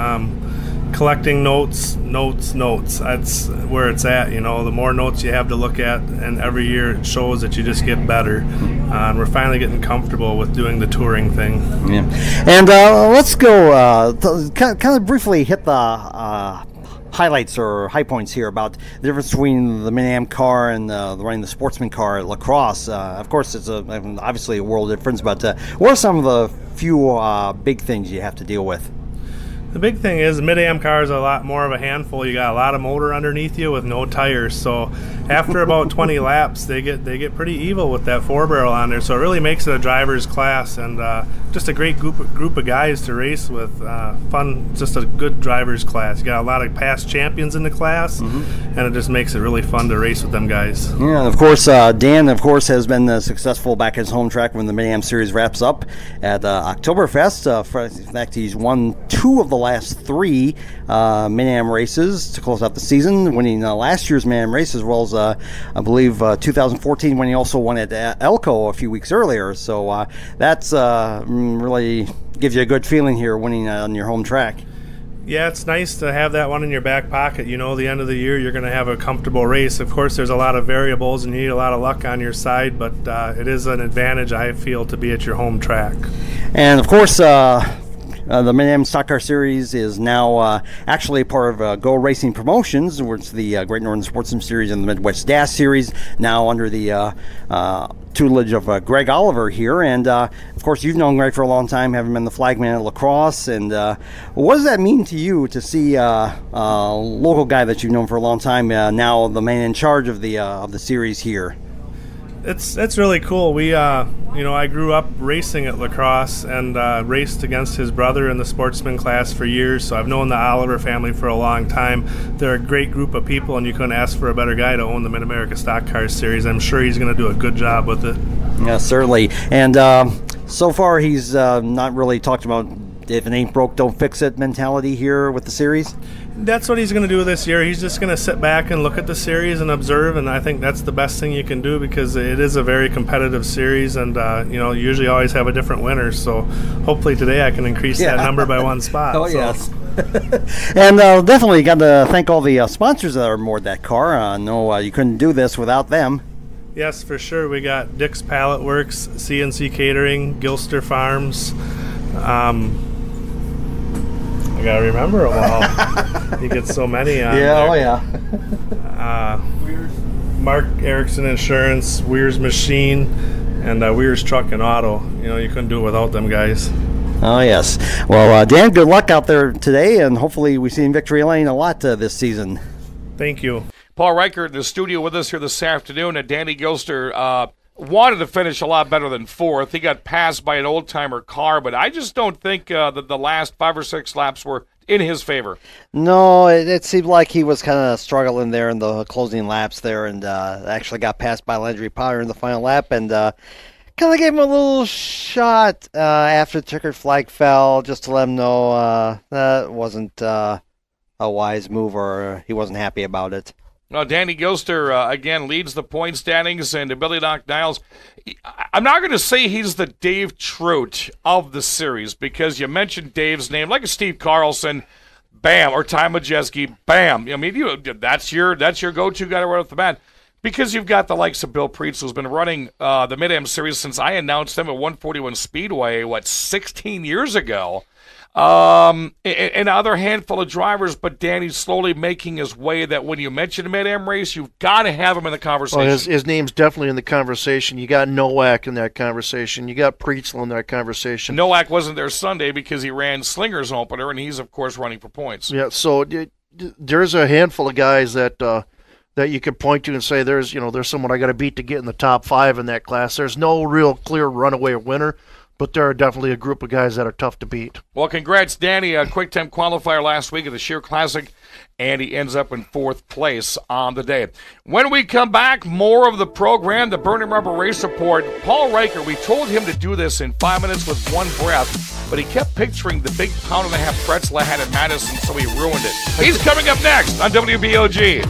Collecting notes. That's where it's at, The more notes you have to look at, and every year it shows that you just get better. And we're finally getting comfortable with doing the touring thing. Yeah. And let's go kind of briefly hit the highlights or high points here about the difference between the Mid-Am car and running the Sportsman car at La Crosse. Of course, it's obviously a world difference, but what are some of the few big things you have to deal with? The big thing is the Mid-Am cars are a lot more of a handful. You got a lot of motor underneath you with no tires. So after about 20 laps, they get pretty evil with that 4-barrel on there. So it really makes it a driver's class, and just a great group of guys to race with. Fun, just a good driver's class. You got a lot of past champions in the class, and it just makes it really fun to race with them guys. Yeah, and of course, Dan, has been successful back at his home track when the Mid-Am Series wraps up at Oktoberfest. In fact, he's won 2 of the last 3 Mid-Am races to close out the season, winning last year's Mid-Am race, as well as, I believe, 2014 when he also won at Elko a few weeks earlier. So that's really gives you a good feeling here winning on your home track. Yeah, it's nice to have that one in your back pocket. You know, the end of the year, you're going to have a comfortable race. Of course, there's a lot of variables, and you need a lot of luck on your side, but it is an advantage, I feel, to be at your home track. And, of course, the Mid-Am Stock Car Series is now actually part of Go Racing Promotions, which is the Great Northern Sportsman Series and the Midwest Dash Series, now under the tutelage of Greg Oliver here. And, of course, you've known Greg for a long time, having been the flagman at La Crosse. And what does that mean to you to see a local guy that you've known for a long time now the man in charge of the series here? It's really cool. We, I grew up racing at La Crosse and raced against his brother in the sportsman class for years, so I've known the Oliver family for a long time. They're a great group of people, and you couldn't ask for a better guy to own the Mid-America Stock Car Series. I'm sure he's going to do a good job with it. Yeah, certainly. And so far he's not really talked about if it ain't broke, don't fix it mentality here with the series? That's what he's going to do this year. He's just going to sit back and look at the series and observe, and I think that's the best thing you can do because it is a very competitive series, and you usually always have a different winner. So hopefully today I can increase that number by 1 spot. Oh, so. Yes. And definitely got to thank all the sponsors that are aboard that car. I know you couldn't do this without them. Yes, for sure. We got Dick's Pallet Works, CNC Catering, Gilster Farms. I gotta remember them all. You get so many on there. Oh yeah. Mark Erickson Insurance, Weir's Machine, and Weir's Truck and Auto. You couldn't do it without them guys. Oh yes. Well, Dan, good luck out there today, and hopefully we see in Victory Lane a lot this season. Thank you. Paul Riker in the studio with us here this afternoon, and Danny Gilster wanted to finish a lot better than 4th. He got passed by an old-timer car, but I just don't think that the last 5 or 6 laps were in his favor. No, it seemed like he was kind of struggling there in the closing laps there, and actually got passed by Landry Potter in the final lap, and kind of gave him a little shot after the checkered flag fell, just to let him know that wasn't a wise move, or he wasn't happy about it. No, Danny Gilster, again, leads the point standings, and Billy Doc Niles, I'm not going to say he's the Dave Trout of the series, because you mentioned Dave's name, like a Steve Carlson, bam, or Ty Majeski, bam. I mean, that's your go-to guy right off the bat, because you've got the likes of Bill Preetz, who's been running the Mid-Am series since I announced him at 141 Speedway, 16 years ago. And other handful of drivers, but Danny's slowly making his way that when you mention a Mid-Am race, you've got to have him in the conversation. Well, his name's definitely in the conversation. You got Nowak in that conversation. You got Preetzel in that conversation. Nowak wasn't there Sunday because he ran Slinger's opener, and he's, of course, running for points. Yeah, so there's a handful of guys that you could point to and say there's someone I got to beat to get in the top 5 in that class. There's no real clear runaway winner, but there are definitely a group of guys that are tough to beat. Well, congrats, Danny. A quick time qualifier last week at the Sheer Classic, and he ends up in 4th place on the day. When we come back, more of the program, the Burning Rubber Race Report. Paul Riker, we told him to do this in 5 minutes with one breath, but he kept picturing the big pound-and-a-half pretzel I had in Madison, so he ruined it. He's coming up next on WBOG.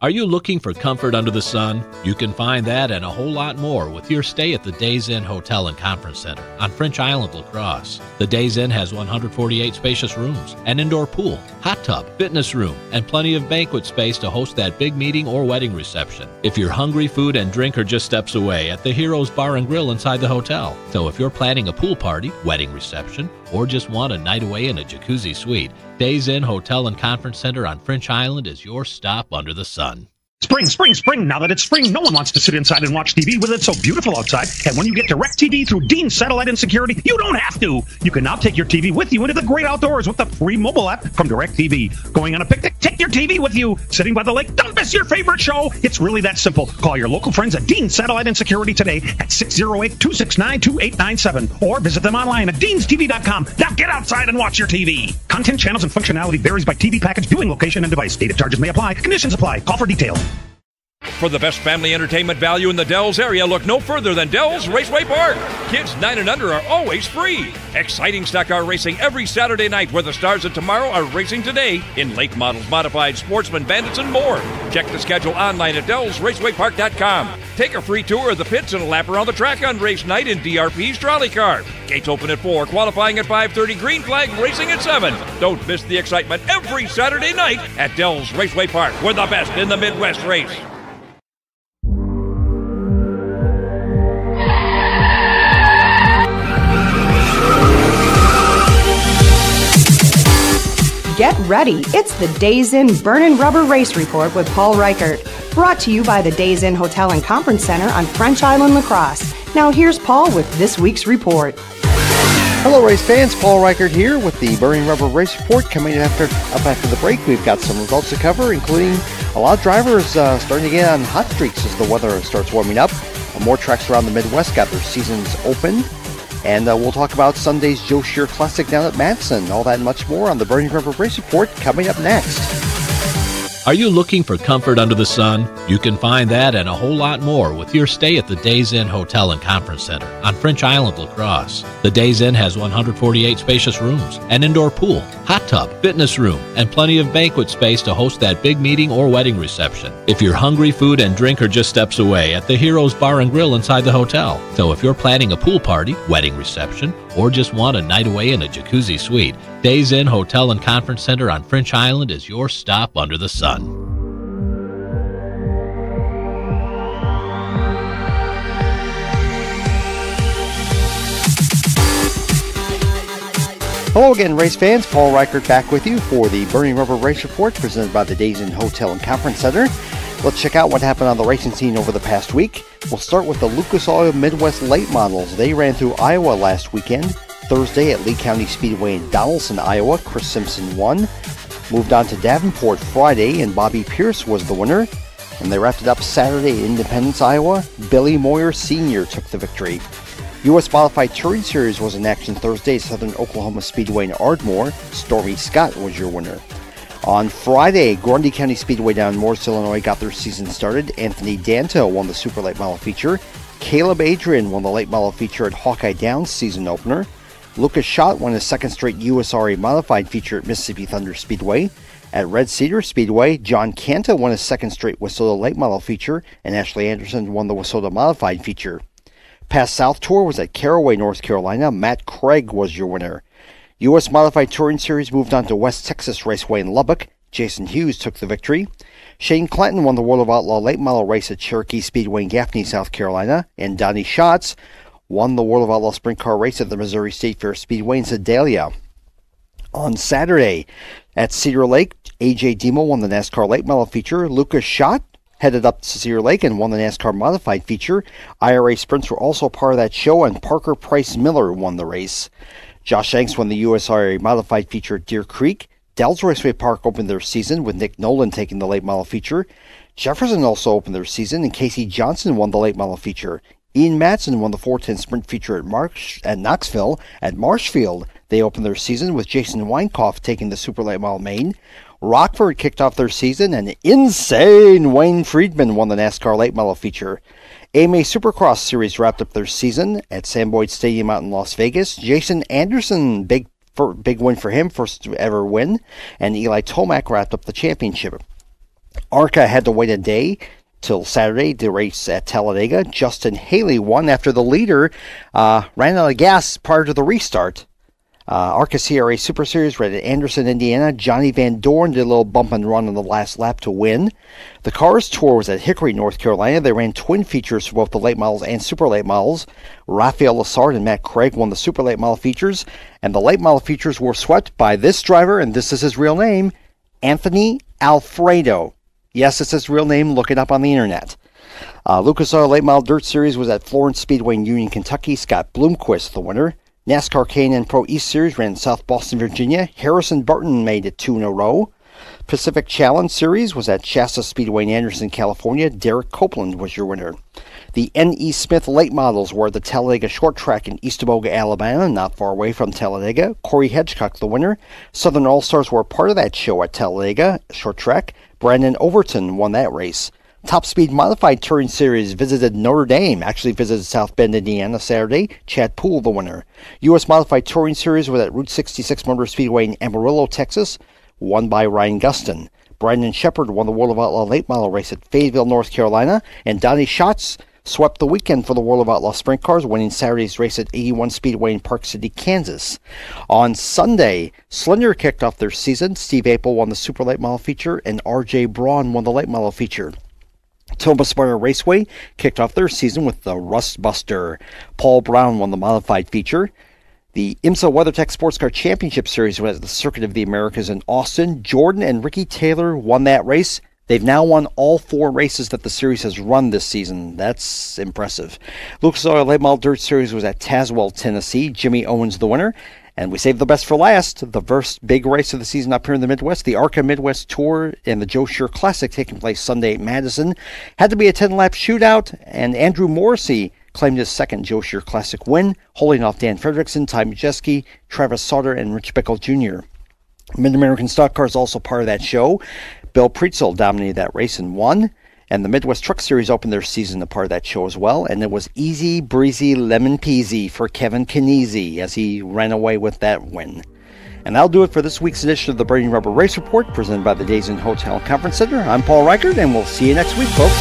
Are you looking for comfort under the sun? You can find that and a whole lot more with your stay at the Days Inn Hotel and Conference Center on French Island, La Crosse. The Days Inn has 148 spacious rooms, an indoor pool, hot tub, fitness room, and plenty of banquet space to host that big meeting or wedding reception. If you're hungry, food and drink are just steps away at the Heroes Bar and Grill inside the hotel. So if you're planning a pool party, wedding reception, or just want a night away in a jacuzzi suite, Days Inn Hotel and Conference Center on French Island is your stop under the sun. Spring, spring, spring. Now that it's spring, no one wants to sit inside and watch TV with it so beautiful outside. And when you get DirecTV through Dean Satellite and Security, you don't have to. You can now take your TV with you into the great outdoors with the free mobile app from DirecTV. Going on a picnic? Take your TV with you. Sitting by the lake? Don't miss your favorite show. It's really that simple. Call your local friends at Dean Satellite and Security today at 608-269-2897 or visit them online at deanstv.com. Now get outside and watch your TV. Content, channels, and functionality varies by TV package, viewing location, and device. Data charges may apply. Conditions apply. Call for details. For the best family entertainment value in the Dells area, look no further than Dells Raceway Park. Kids 9 and under are always free. Exciting stock car racing every Saturday night where the stars of tomorrow are racing today in late models, modified, sportsman, bandits, and more. Check the schedule online at DellsRacewayPark.com. Take a free tour of the pits and a lap around the track on race night in DRP's trolley car. Gates open at 4, qualifying at 5:30, green flag racing at 7. Don't miss the excitement every Saturday night at Dells Raceway Park. We're the best in the Midwest race. Get ready. It's the Days Inn Burnin' Rubber Race Report with Paul Reichert. Brought to you by the Days Inn Hotel and Conference Center on French Island, La Crosse. Now here's Paul with this week's report. Hello, race fans. Paul Reichert here with the Burning Rubber Race Report. Coming up after the break, we've got some results to cover, including a lot of drivers starting to get on hot streaks as the weather starts warming up. More tracks around the Midwest got their seasons open. And we'll talk about Sunday's Joe Shear Classic down at Madison. All that and much more on the Burning Rubber Race Report coming up next. Are you looking for comfort under the sun? You can find that and a whole lot more with your stay at the Days Inn Hotel and Conference Center on French Island, La Crosse. The Days Inn has 148 spacious rooms, an indoor pool, hot tub, fitness room, and plenty of banquet space to host that big meeting or wedding reception. If you're hungry, food and drink are just steps away at the Heroes Bar and Grill inside the hotel. So if you're planning a pool party, wedding reception, or just want a night away in a jacuzzi suite, Days Inn Hotel and Conference Center on French Island is your stop under the sun. Hello again, race fans. Paul Reichert back with you for the Burning Rubber Race Report presented by the Days Inn Hotel and Conference Center. Let's check out what happened on the racing scene over the past week. We'll start with the Lucas Oil Midwest Late Models. They ran through Iowa last weekend. Thursday at Lee County Speedway in Donaldson, Iowa, Chris Simpson won. Moved on to Davenport Friday, and Bobby Pierce was the winner. And they wrapped it up Saturday at Independence, Iowa. Billy Moyer Sr. took the victory. U.S. Modified Touring Series was in action Thursday at Southern Oklahoma Speedway in Ardmore. Stormy Scott was your winner. On Friday, Grundy County Speedway down in Morris, Illinois got their season started. Anthony Danto won the Super Late Model Feature. Caleb Adrian won the Late Model Feature at Hawkeye Downs season opener. Lucas Schott won his second straight USRA Modified Feature at Mississippi Thunder Speedway. At Red Cedar Speedway, John Canta won his second straight WISSOTA Late Model Feature, and Ashley Anderson won the WISSOTA Modified Feature. Pass South Tour was at Caraway, North Carolina. Matt Craig was your winner. U.S. Modified Touring Series moved on to West Texas Raceway in Lubbock. Jason Hughes took the victory. Shane Clanton won the World of Outlaw Late Model race at Cherokee Speedway in Gaffney, South Carolina. And Donnie Schatz won the World of Outlaw Sprint Car race at the Missouri State Fair Speedway in Sedalia. On Saturday at Cedar Lake, A.J. Demo won the NASCAR Late Model Feature. Lucas Schott headed up to Cedar Lake and won the NASCAR Modified Feature. IRA Sprints were also part of that show, and Parker Price Miller won the race. Josh Shanks won the USRA Modified Feature at Deer Creek. Dells Raceway Park opened their season with Nick Nolan taking the Late Model Feature. Jefferson also opened their season, and Casey Johnson won the Late Model Feature. Ian Madsen won the 410 Sprint Feature at Knoxville. At Marshfield, they opened their season with Jason Weinkoff taking the Super Late Model main. Rockford kicked off their season, and insane Wayne Friedman won the NASCAR Late Model Feature. AMA Supercross Series wrapped up their season at Sam Boyd Stadium out in Las Vegas. Jason Anderson, big win for him, first ever win, and Eli Tomac wrapped up the championship. ARCA had to wait a day till Saturday to race at Talladega. Justin Haley won after the leader ran out of gas prior to the restart. ARCA CRA Super Series ran at Anderson, Indiana. Johnny Van Dorn did a little bump and run on the last lap to win. The Cars Tour was at Hickory, North Carolina. They ran twin features for both the late models and super late models. Raphael Lassard and Matt Craig won the super late model features, and the late model features were swept by this driver, and this is his real name, Anthony Alfredo. Yes, it's his real name. Look it up on the internet. Lucas Oil Late Model Dirt Series was at Florence Speedway in Union, Kentucky. Scott Bloomquist, the winner. NASCAR K&N Pro East Series ran in South Boston, Virginia. Harrison Barton made it 2 in a row. Pacific Challenge Series was at Shasta Speedway in Anderson, California. Derek Copeland was your winner. The N.E. Smith Late Models were at the Talladega Short Track in Eastaboga, Alabama, not far away from Talladega. Corey Hedgecock, the winner. Southern All-Stars were part of that show at Talladega Short Track. Brandon Overton won that race. Top Speed Modified Touring Series visited Notre Dame, actually visited South Bend, Indiana Saturday. Chad Poole, the winner. U.S. Modified Touring Series was at Route 66 Motor Speedway in Amarillo, Texas, won by Ryan Gustin. Brandon Shepard won the World of Outlaw late model race at Fayetteville, North Carolina, and Donnie Schatz swept the weekend for the World of Outlaw Sprint Cars, winning Saturday's race at 81 Speedway in Park City, Kansas. On Sunday, Slender kicked off their season. Steve Apel won the Super Late Model feature, and R.J. Braun won the Late Model feature. Tomah Sparta Raceway kicked off their season with the Rust Buster. Paul Brown won the Modified feature. The IMSA WeatherTech Sports Car Championship Series was at the Circuit of the Americas in Austin. Jordan and Ricky Taylor won that race. They've now won all 4 races that the series has run this season. That's impressive. Lucas Oil Late Model Dirt Series was at Tazewell, Tennessee. Jimmy Owens the winner. And we saved the best for last. The first big race of the season up here in the Midwest, the ARCA Midwest Tour and the Joe Shure Classic taking place Sunday at Madison. Had to be a 10-lap shootout, and Andrew Morrissey claimed his second Joe Shure Classic win, holding off Dan Fredrickson, Ty Majeski, Travis Sauter, and Rich Bickle Jr. Mid-American Stock Car is also part of that show. Bill Preetzel dominated that race and won. And the Midwest Truck Series opened their season a part of that show as well. And it was easy breezy lemon peasy for Kevin Kniese as he ran away with that win. And that'll do it for this week's edition of the Burning Rubber Race Report, presented by the Days Inn Hotel and Conference Center. I'm Paul Reichert, and we'll see you next week, folks.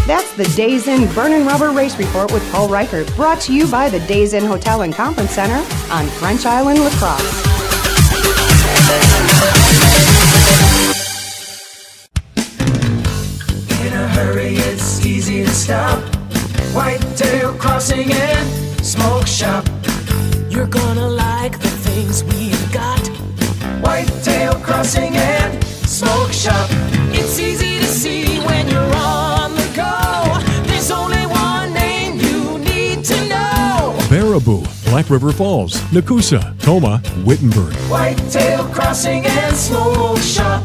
That's the Days Inn Burning Rubber Race Report with Paul Reichert, brought to you by the Days Inn Hotel and Conference Center on French Island, La Crosse. In a hurry, it's easy to stop. Whitetail Crossing and Smoke Shop. You're gonna like the things we've got. Whitetail Crossing and Smoke Shop. It's easy to see when you're on the go. There's only one name you need to know. Baraboo, Black River Falls, Nakusa, Tomah, Wittenberg. Whitetail Crossing and Smoke Shop.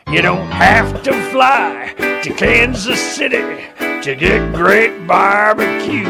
You don't have to fly to Kansas City to get great barbecue.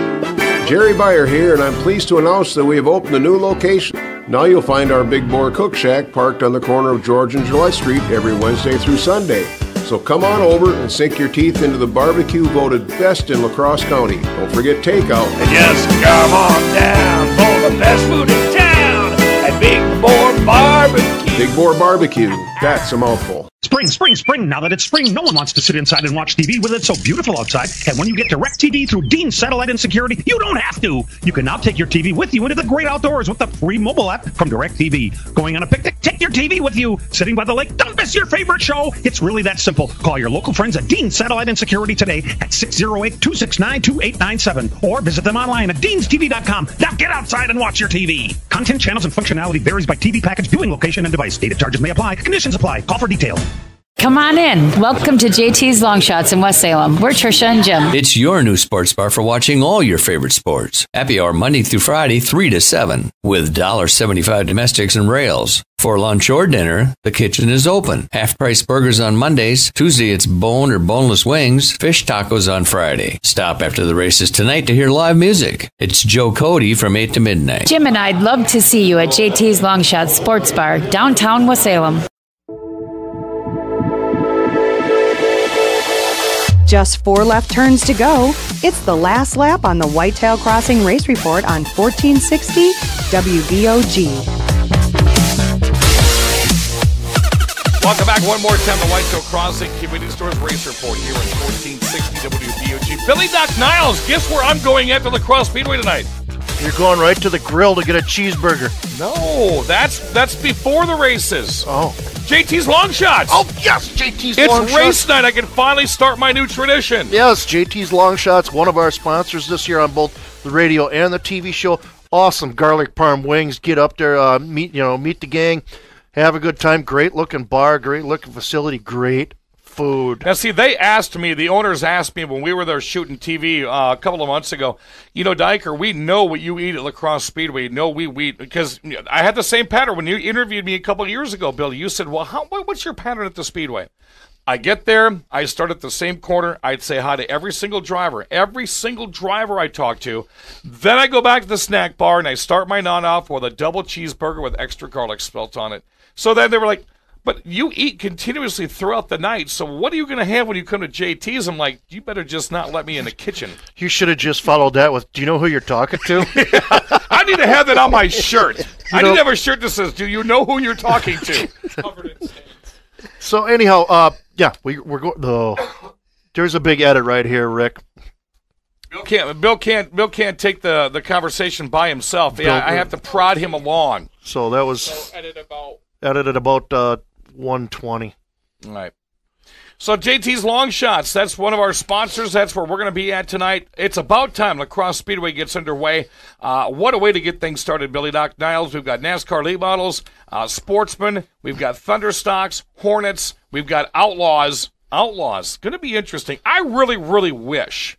Jerry Beyer here, and I'm pleased to announce that we have opened a new location. Now you'll find our Big Bore Cook Shack parked on the corner of George and July Street every Wednesday through Sunday. So come on over and sink your teeth into the barbecue voted best in La Crosse County. Don't forget takeout. And just come on down for the best food in town at Big Bore Barbecue. Big Bore Barbecue, that's a mouthful. Spring, spring, spring. Now that it's spring, no one wants to sit inside and watch TV with it so beautiful outside. And when you get DirecTV through Dean Satellite and Security, you don't have to. You can now take your TV with you into the great outdoors with the free mobile app from DirecTV. Going on a picnic? Take your TV with you. Sitting by the lake? Don't miss your favorite show. It's really that simple. Call your local friends at Dean Satellite and Security today at 608-269-2897 or visit them online at deanstv.com. Now get outside and watch your TV. Content, channels, and functionality varies by TV package, viewing location, and device. Data charges may apply. Conditions apply. Call for detail. Come on in. Welcome to JT's Long Shots in West Salem. We're Tricia and Jim. It's your new sports bar for watching all your favorite sports. Happy hour Monday through Friday, 3 to 7, with $1.75 domestics and rails. For lunch or dinner, the kitchen is open. Half-price burgers on Mondays. Tuesday, it's bone or boneless wings. Fish tacos on Friday. Stop after the races tonight to hear live music. It's Joe Cody from 8 to midnight. Jim and I'd love to see you at JT's Long Shots Sports Bar, downtown West Salem. Just 4 left turns to go. It's the last lap on the Whitetail Crossing Race Report on 1460 WVOG. Welcome back one more time to Whitetail Crossing Convenience Stores Race Report here on 1460 WVOG. Billy Doc Niles, guess where I'm going after La Crosse Speedway tonight? You're going right to the grill to get a cheeseburger. No, that's before the races. Oh. JT's Long Shots. Oh, yes, JT's Long Shots. It's race night. I can finally start my new tradition. Yes, JT's Long Shots, one of our sponsors this year on both the radio and the TV show. Awesome garlic parm wings. Get up there, meet the gang, have a good time. Great looking bar, great looking facility, great food. Now, see, the owners asked me when we were there shooting TV a couple of months ago, Diker, we know what you eat at La Crosse Speedway. No, we eat, because I had the same pattern when you interviewed me a couple of years ago, Bill. You said, well, what's your pattern at the Speedway? I get there, I start at the same corner, I'd say hi to every single driver I talk to. Then I go back to the snack bar and I start my night off with a double cheeseburger with extra garlic spelt on it. So then they were like, But you eat continuously throughout the night, so what are you going to have when you come to JT's? I'm like, you better just not let me in the kitchen. You should have just followed that with, do you know who you're talking to? I need to have that on my shirt. I need to have a shirt that says, do you know who you're talking to? So anyhow, we're going. There's a big edit right here, Rick. Bill can't take the conversation by himself. Yeah, I have to prod him along. So that was edited about 120. All right. So JT's Long Shots, that's one of our sponsors. That's where we're going to be at tonight. It's about time Lacrosse Speedway gets underway. What a way to get things started, Billy Doc Niles. We've got NASCAR late models, Sportsman. We've got Thunderstocks, Hornets. We've got Outlaws. Going to be interesting. I really, really wish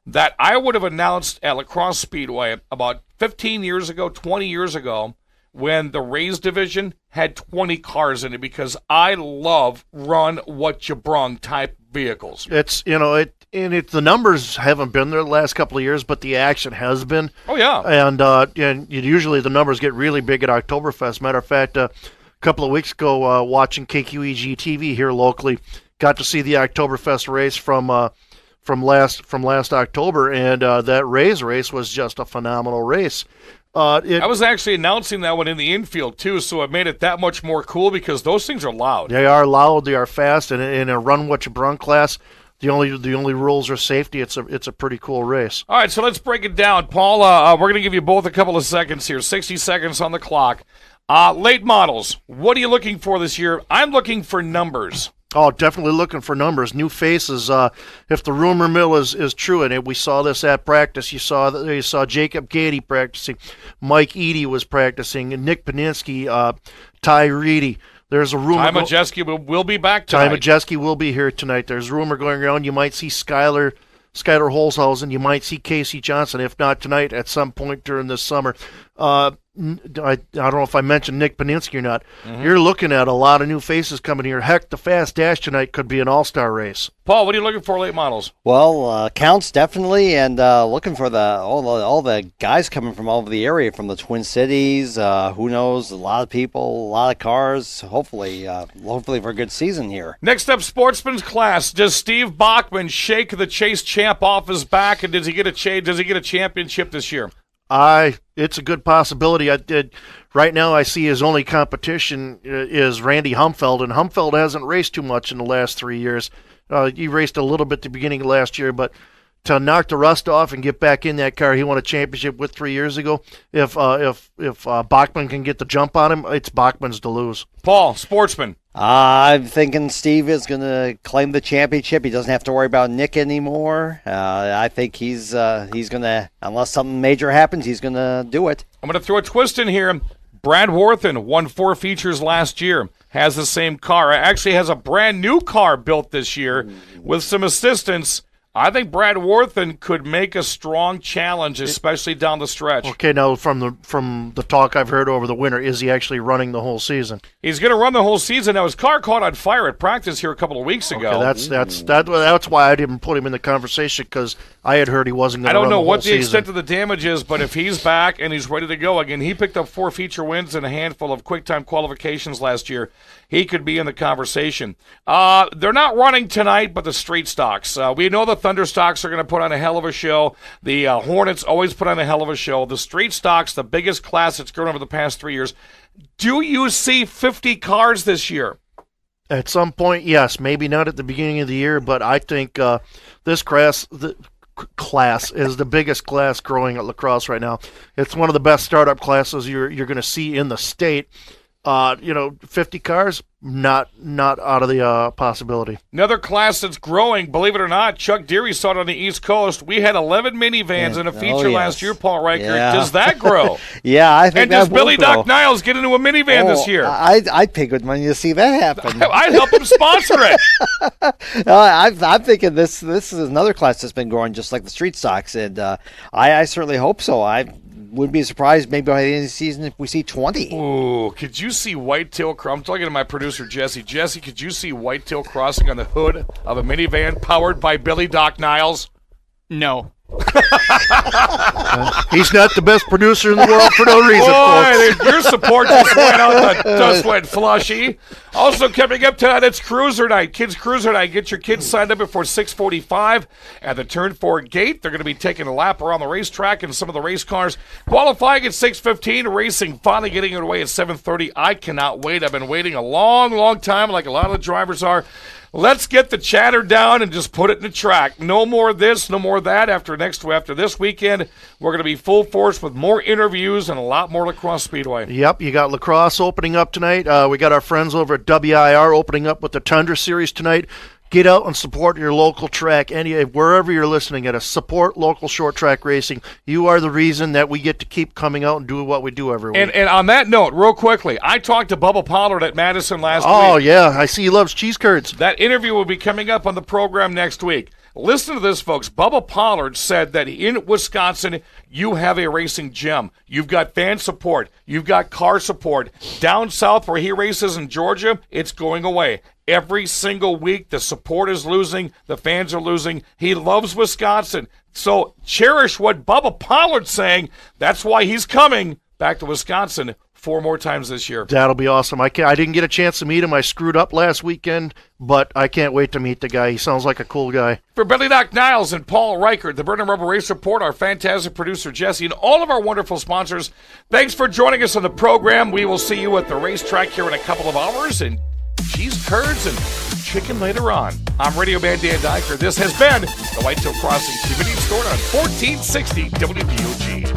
that I would have announced at Lacrosse Speedway about 15 years ago, 20 years ago, when the Rays division had 20 cars in it, because I love run what you brung type vehicles. It's, the numbers haven't been there the last couple of years, but the action has been. Oh, yeah. And usually the numbers get really big at Oktoberfest. Matter of fact, a couple of weeks ago, watching KQEG TV here locally, got to see the Oktoberfest race from last October, and that Rays race was just a phenomenal race. I was actually announcing that one in the infield, too, so it made it that much more cool because those things are loud. They are loud, they are fast, and in a run what you brung class, the only rules are safety. It's a pretty cool race. All right, so let's break it down. Paul, we're going to give you both a couple of seconds here, 60 seconds on the clock. Late models, what are you looking for this year? I'm looking for numbers. Oh, definitely looking for numbers, new faces. If the rumor mill is true, and we saw this at practice, you saw Jacob Gady practicing, Mike Eady was practicing, and Nick Paninsky, Ty Reedy. There's a rumor. Ty Majeski will be back tonight. Ty Majeski will be here tonight. There's a rumor going around. You might see Skylar Holzhausen. You might see Casey Johnson, if not tonight, at some point during this summer. I don't know if I mentioned Nick Paninsky or not. Mm-hmm. You're looking at a lot of new faces coming here. Heck, the Fast Dash tonight could be an all-star race. Paul, what are you looking for late models? Well, counts definitely, and looking for all the guys coming from all over the area, from the Twin Cities. Who knows? A lot of people, a lot of cars. Hopefully for a good season here. Next up, Sportsman's class. Does Steve Bachman shake the Chase champ off his back, and does he get a championship this year? It's a good possibility. Right now I see his only competition is Randy Humfeld, and Humfeld hasn't raced too much in the last 3 years. He raced a little bit at the beginning of last year, but to knock the rust off and get back in that car he won a championship with 3 years ago, if Bachman can get the jump on him, it's Bachman's to lose. Paul, Sportsman. I'm thinking Steve is going to claim the championship. He doesn't have to worry about Nick anymore. I think he's going to, unless something major happens, he's going to do it. I'm going to throw a twist in here. Brad Worthen won 4 features last year, has the same car. Actually has a brand new car built this year with some assistance. I think Brad Worthen could make a strong challenge, especially down the stretch. Okay, now from the talk I've heard over the winter, is he actually running the whole season? He's going to run the whole season. Now his car caught on fire at practice here a couple of weeks ago. Okay, that's why I didn't put him in the conversation, because I had heard he wasn't going to run the whole season. I don't know what the extent of the damage is, but if he's back and he's ready to go again, he picked up 4 feature wins and a handful of quick time qualifications last year. He could be in the conversation. They're not running tonight, but the straight stocks. We know the Thunder stocks are going to put on a hell of a show. The Hornets always put on a hell of a show. The straight stocks, the biggest class that's grown over the past 3 years. Do you see 50 cars this year? At some point, yes. Maybe not at the beginning of the year, but I think this class is the biggest class growing at lacrosse right now. It's one of the best startup classes you're going to see in the state. 50 cars, not out of the possibility. Another class that's growing, believe it or not, Chuck Deary saw it on the East Coast. We had 11 minivans in a feature last year, Paul Riker. Yeah. Does that grow? Yeah, I think and does Billy Doc Niles get into a minivan this year? I'd pay good money to see that happen. I'd help him sponsor it. I'm thinking this is another class that's been growing just like the street stocks, and I certainly hope so. I wouldn't be surprised maybe by the end of the season if we see 20. Ooh, could you see Whitetail? I'm talking to my producer, Jesse. Jesse, could you see Whitetail crossing on the hood of a minivan powered by Billy Doc Niles? No. He's not the best producer in the world for no reason, Boy, folks. your support just went flushy. Also coming up tonight, it's Cruiser Night, Kids Cruiser Night. Get your kids signed up before 6:45 at the Turn 4 gate. They're going to be taking a lap around the racetrack and some of the race cars. Qualifying at 6:15, racing finally getting it away at 7:30. I cannot wait. I've been waiting a long, long time like a lot of the drivers are. Let's get the chatter down and just put it in the track. No more this, no more that. After this weekend, we're going to be full force with more interviews and a lot more lacrosse speedway. Yep, you got lacrosse opening up tonight. We got our friends over at WIR opening up with the Tundra Series tonight. Get out and support your local track. Wherever you're listening at us, support local short track racing. You are the reason that we get to keep coming out and do what we do every week. And on that note, real quickly, I talked to Bubba Pollard at Madison last week. Oh, yeah. I see he loves cheese curds. That interview will be coming up on the program next week. Listen to this, folks. Bubba Pollard said that in Wisconsin, you have a racing gem. You've got fan support. You've got car support. Down south where he races in Georgia, it's going away. Every single week, the support is losing. The fans are losing. He loves Wisconsin. So cherish what Bubba Pollard's saying. That's why he's coming back to Wisconsin 4 more times this year. That'll be awesome. I didn't get a chance to meet him. I screwed up last weekend, but I can't wait to meet the guy. He sounds like a cool guy. For Billy Doc Niles and Paul Reichert, the Burnham Rubber Race Report, our fantastic producer Jesse, and all of our wonderful sponsors, thanks for joining us on the program. We will see you at the racetrack here in a couple of hours, and cheese curds and chicken later on. I'm Radio Man Dan Dyker. This has been the Whitetail Crossing Convenience Store on 1460 WBOG.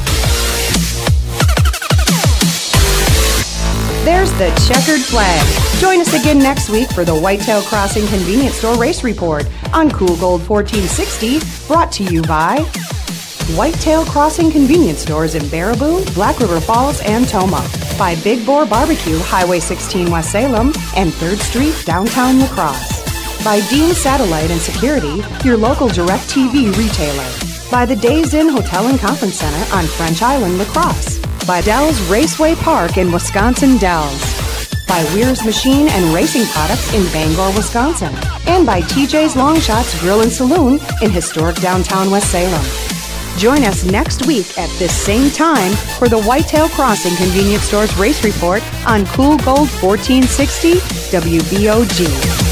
There's the checkered flag. Join us again next week for the Whitetail Crossing Convenience Store Race Report on Cool Gold 1460, brought to you by Whitetail Crossing Convenience Stores in Baraboo, Black River Falls, and Toma. By Big Boar Barbecue, Highway 16 West Salem, and 3rd Street, downtown La Crosse. By Dean Satellite and Security, your local DirecTV retailer. By the Days Inn Hotel and Conference Center on French Island, La Crosse. By Dells Raceway Park in Wisconsin Dells. By Weir's Machine and Racing Products in Bangor, Wisconsin. And by TJ's Long Shots Grill and Saloon in historic downtown West Salem. Join us next week at this same time for the Whitetail Crossing Convenience Stores Race Report on Cool Gold 1460 WBOG.